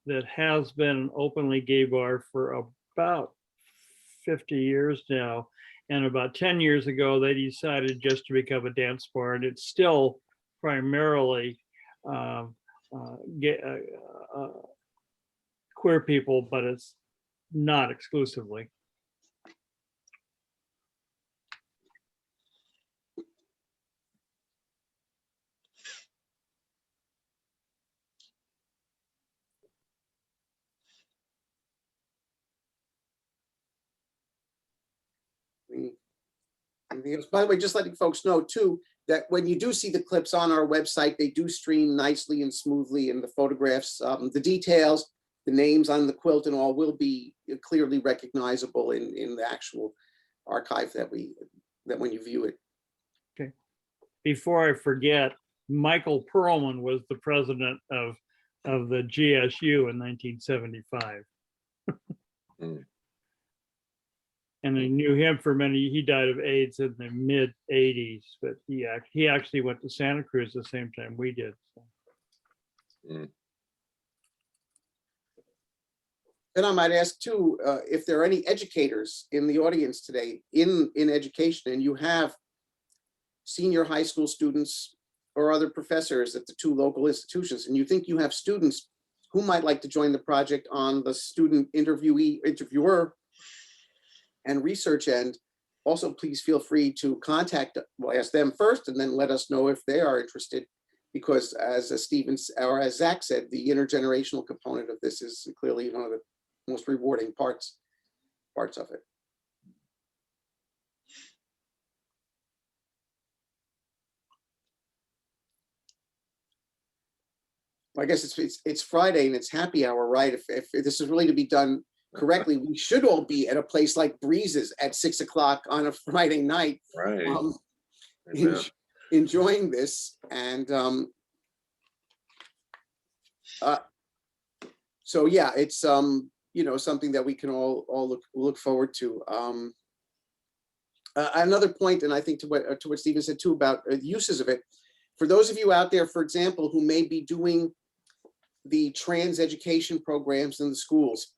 that has been an openly gay bar for about 50 years now. And about 10 years ago, they decided just to become a dance bar, and it's still primarily queer people, but it's not exclusively. By the way, just letting folks know too, that when you do see the clips on our website, they do stream nicely and smoothly, and the photographs, the details, the names on the quilt and all will be clearly recognizable in the actual archive that when you view it. Okay. Before I forget, Michael Perlman was the president of the GSU in 1975. and I knew him for many. He died of AIDS in the mid '80s, but he actually went to Santa Cruz the same time we did. So. Then I might ask too, if there are any educators in the audience today in education, and you have senior high school students or other professors at the two local institutions, and you think you have students who might like to join the project on the student interviewer and research end, also please feel free to contact, well, ask them first and then let us know if they are interested, because as as Zach said, the intergenerational component of this is clearly one of the most rewarding parts of it. I guess it's Friday and it's happy hour, right? If this is really to be done correctly, we should all be at a place like Breezes at 6 o'clock on a Friday night, Right. enjoying this. And so yeah, it's something that we can all look forward to. Another point, and I think to what Stephen said too about uses of it, for those of you out there, for example, who may be doing the trans education programs in the schools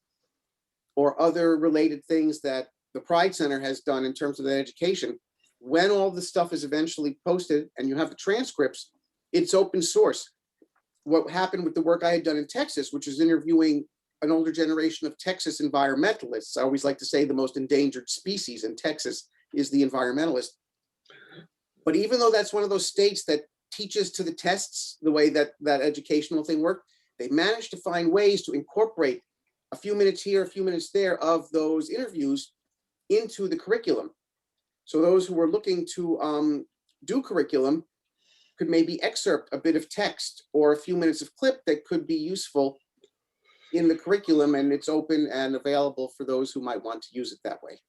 or other related things that the Pride Center has done in terms of that education, when all the stuff is eventually posted and you have the transcripts, it's open source. What happened with the work I had done in Texas, which is interviewing an older generation of Texas environmentalists. I always like to say the most endangered species in Texas is the environmentalist. But even though that's one of those states that teaches to the tests the way that educational thing worked, they managed to find ways to incorporate a few minutes here, a few minutes there of those interviews into the curriculum. So those who were looking to do curriculum could maybe excerpt a bit of text or a few minutes of clip that could be useful in the curriculum, and it's open and available for those who might want to use it that way.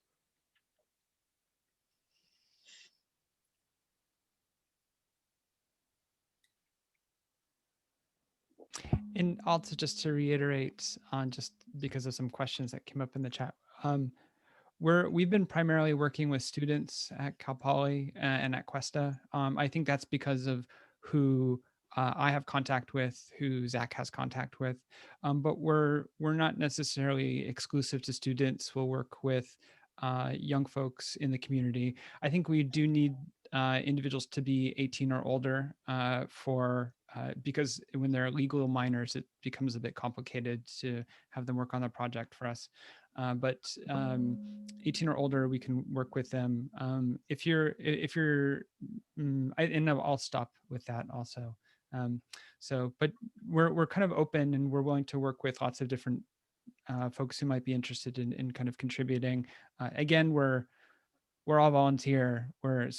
And also just to reiterate on, just because of some questions that came up in the chat, we've been primarily working with students at Cal Poly and at Cuesta. I think that's because of who I have contact with, who Zach has contact with, but we're not necessarily exclusive to students. We'll work with young folks in the community. I think we do need individuals to be 18 or older because when they're legal minors, it becomes a bit complicated to have them work on the project for us. But 18 or older, we can work with them. And I'll stop with that also. But we're kind of open, and we're willing to work with lots of different folks who might be interested in kind of contributing. Again, we're all volunteer. We're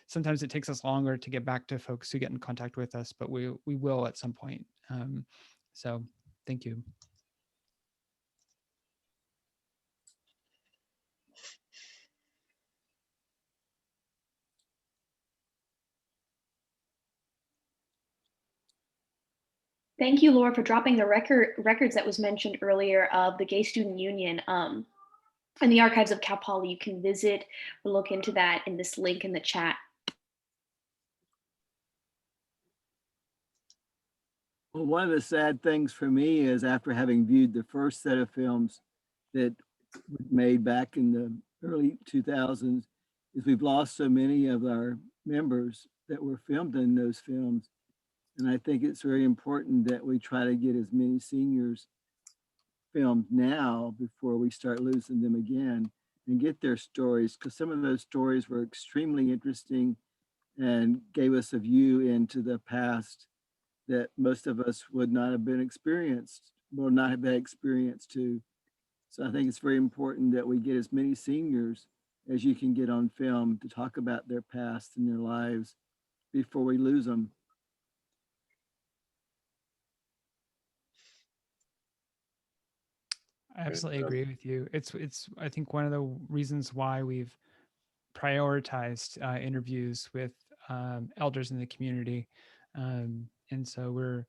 sometimes it takes us longer to get back to folks who get in contact with us, but we will at some point. So thank you. Thank you, Laura, for dropping the records that was mentioned earlier of the Gay Student Union in the archives of Cal Poly. You can visit or look into that in this link in the chat. Well, one of the sad things for me is, after having viewed the first set of films that were made back in the early 2000s, is we've lost so many of our members that were filmed in those films. And I think it's very important that we try to get as many seniors filmed now before we start losing them again, and get their stories, because some of those stories were extremely interesting and gave us a view into the past that most of us would not have been experienced, will not have had experience to. So I think it's very important that we get as many seniors as you can get on film to talk about their past and their lives before we lose them. I absolutely agree with you. It's I think one of the reasons why we've prioritized interviews with elders in the community, and so we're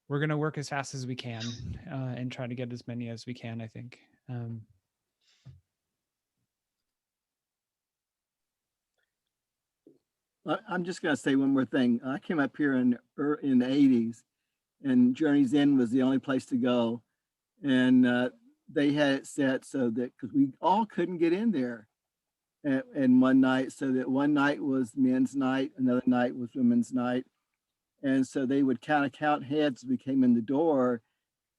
going to work as fast as we can and try to get as many as we can, I think. I'm just going to say one more thing. I came up here in the 80s, and Journey's End was the only place to go. And they had it set so that, because we all couldn't get in there and one night, so that one night was men's night, another night was women's night. And so they would kind of count heads as we came in the door.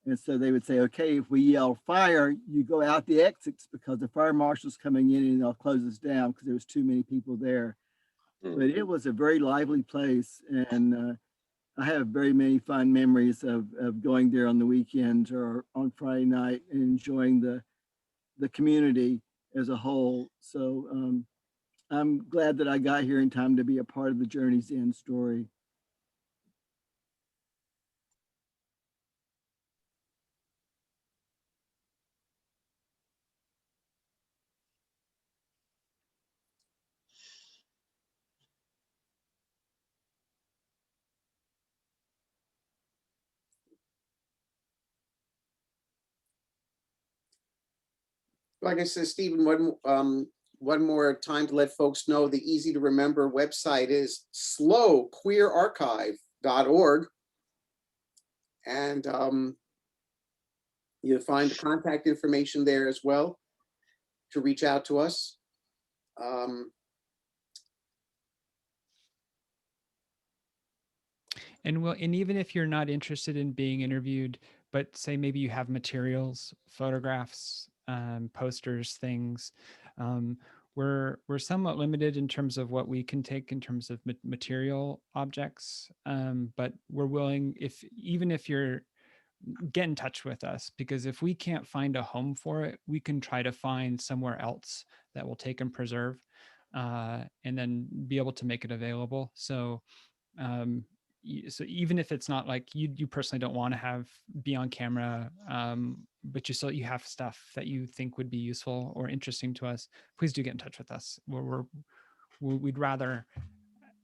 And so they would say, okay, if we yell fire, you go out the exits because the fire marshal's coming in and they'll close us down because there was too many people there. But it was a very lively place. And I have very many fond memories of going there on the weekends or on Friday night and enjoying the community as a whole. So I'm glad that I got here in time to be a part of the Journey's End story. Like I said, Stephen, one more time to let folks know the easy to remember website is sloqueerarchive.org. And you'll find the contact information there as well to reach out to us. And even if you're not interested in being interviewed, but say maybe you have materials, photographs, posters, things, we're somewhat limited in terms of what we can take in terms of material objects, but we're willing, even if you're, get in touch with us, because if we can't find a home for it, we can try to find somewhere else that will take and preserve, and then be able to make it available. So so even if it's not like you personally don't want to have be on camera, but you have stuff that you think would be useful or interesting to us, please do get in touch with us. We'd rather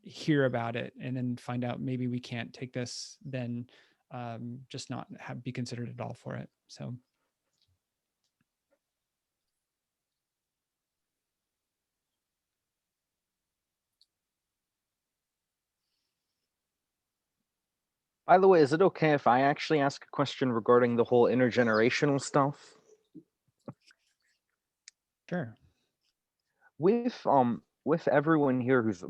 hear about it and then find out maybe we can't take this than just not be considered at all for it. So By the way, is it okay if I actually ask a question regarding the whole intergenerational stuff? Sure. With everyone here who's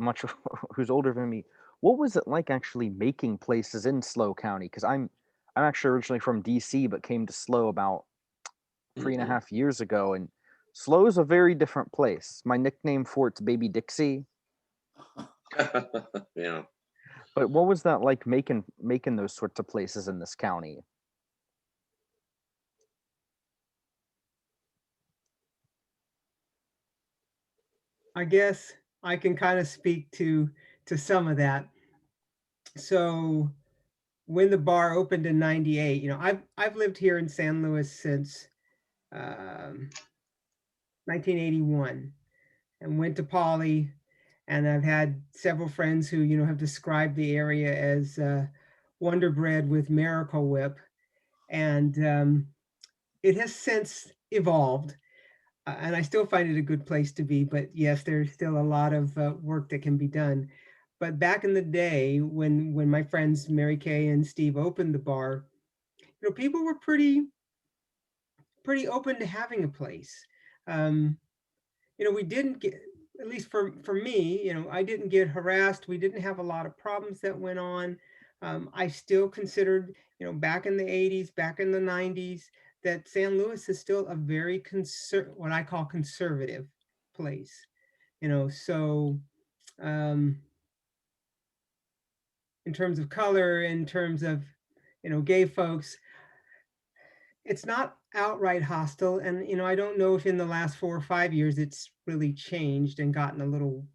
who's older than me, what was it like actually making places in SLO County? Because I'm actually originally from DC, but came to SLO about 3.5 years ago, and SLO is a very different place. My nickname for it's Baby Dixie. Yeah. But what was that like making those sorts of places in this county? I guess I can kind of speak to some of that. So when the bar opened in '98, I've lived here in San Luis since 1981 and went to Poly, and I've had several friends who have described the area as Wonder Bread with Miracle Whip, and it has since evolved. And I still find it a good place to be, but yes, there's still a lot of work that can be done. But back in the day, when my friends Mary Kay and Steve opened the bar, people were pretty open to having a place. We didn't get, at least for me, I didn't get harassed. We didn't have a lot of problems that went on. I still considered, back in the '80s, back in the '90s, that San Luis is still a very what I call conservative place. So in terms of color, in terms of, gay folks, it's not outright hostile. And, I don't know if in the last 4 or 5 years it's really changed and gotten a little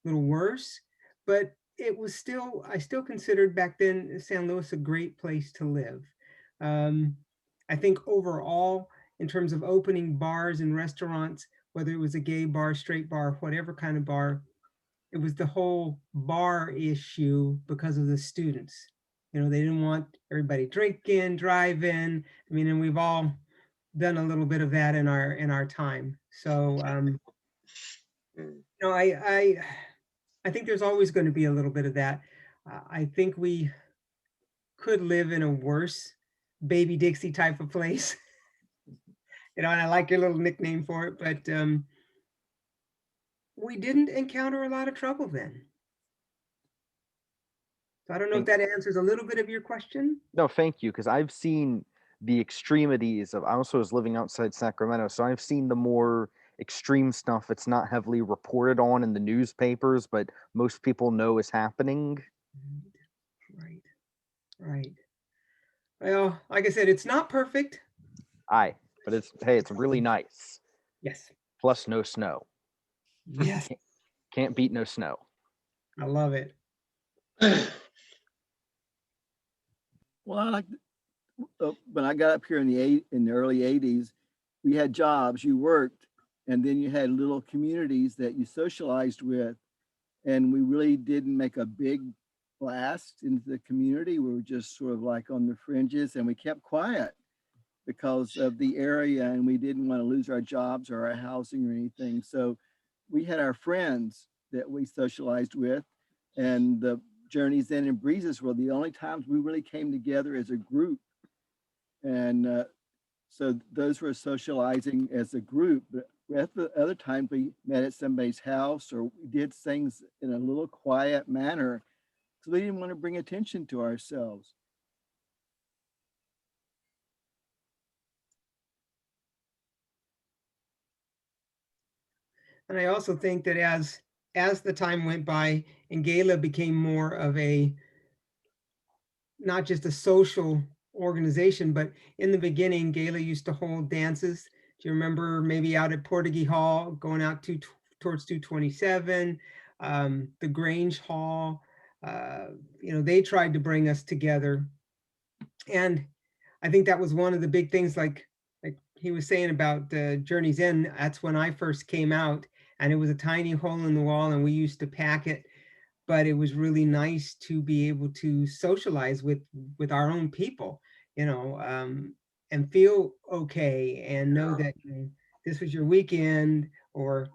worse, but I still considered back then San Luis a great place to live. I think overall, in terms of opening bars and restaurants, whether it was a gay bar, straight bar, whatever kind of bar, it was the whole bar issue because of the students. They didn't want everybody drinking, driving. I mean, and we've all done a little bit of that in our time. So, I I think there's always going to be a little bit of that. I think we could live in a worse Baby Dixie type of place. And I like your little nickname for it, but we didn't encounter a lot of trouble then. So I don't know if that answers a little bit of your question. No, thank you, because I've seen the extremities of. I also was living outside Sacramento, so I've seen the more extreme stuff that's not heavily reported on in the newspapers, but most people know is happening. Right, right. Well, like I said, it's not perfect. Aye, but it's really nice. Yes. Plus, no snow. Yes. Can't beat no snow. I love it. Well, when I got up here in the early '80s, we had jobs, you worked, and then you had little communities that you socialized with, and we really didn't make a big blast into the community. We were just sort of like on the fringes, and we kept quiet because of the area, and we didn't want to lose our jobs or our housing or anything. So we had our friends that we socialized with, and the Journeys In and Breezes were the only times we really came together as a group. And so those were socializing as a group. But at the other times we met at somebody's house or we did things in a little quiet manner because we didn't want to bring attention to ourselves. And I also think that as the time went by and Gala became more of a, not just a social organization, but in the beginning, Gala used to hold dances. Do you remember maybe out at Portuguese Hall, going out towards 227, the Grange Hall? They tried to bring us together. And I think that was one of the big things, like he was saying about Journey's End. That's when I first came out, and it was a tiny hole in the wall, and we used to pack it. But it was really nice to be able to socialize with our own people, and feel okay, and know that this was your weekend, or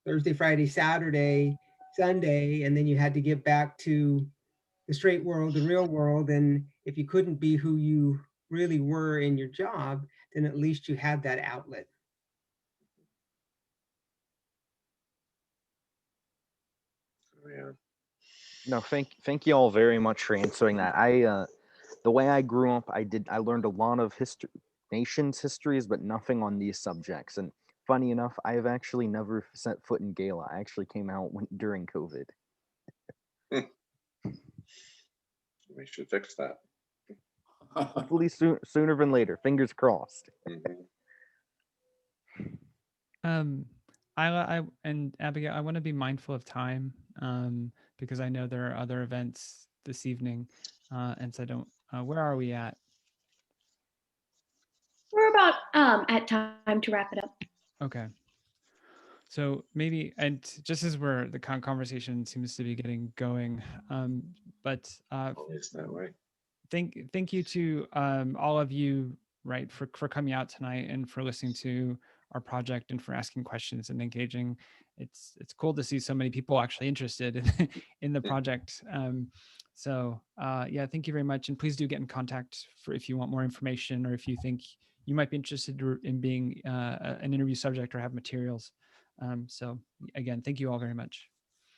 Thursday, Friday, Saturday, Sunday, and then you had to get back to the straight world, the real world. And if you couldn't be who you really were in your job, then at least you had that outlet. Yeah. No, thank you all very much for answering that. The way I grew up, I learned a lot of nations' histories, but nothing on these subjects. And funny enough, I have actually never set foot in Gala. I actually came out during COVID. We should fix that. Hopefully sooner than later. Fingers crossed. Isla and Abigail, I want to be mindful of time because I know there are other events this evening, and so I don't. Where are we at? We're about at time to wrap it up. Okay. So maybe, and just as the conversation seems to be getting going, but always that way. Thank you to all of you, right, for coming out tonight and for listening to our project and for asking questions and engaging. It's cool to see so many people actually interested in the project. So yeah, thank you very much, and please do get in contact if you want more information or if you think you might be interested in being an interview subject or have materials. So again, thank you all very much.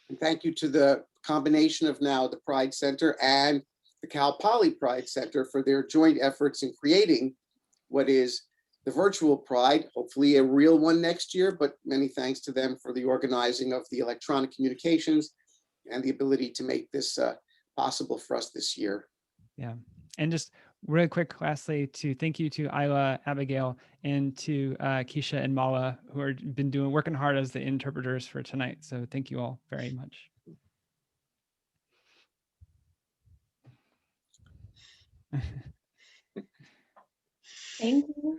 And thank you to the combination of now the Pride Center and the Cal Poly Pride Center for their joint efforts in creating what is the virtual Pride, hopefully a real one next year, but many thanks to them for the organizing of the electronic communications and the ability to make this possible for us this year. Yeah, and just really quick, lastly, to thank you to Isla, Abigail, and to Keisha and Mala, who have been working hard as the interpreters for tonight. So thank you all very much. Thank you.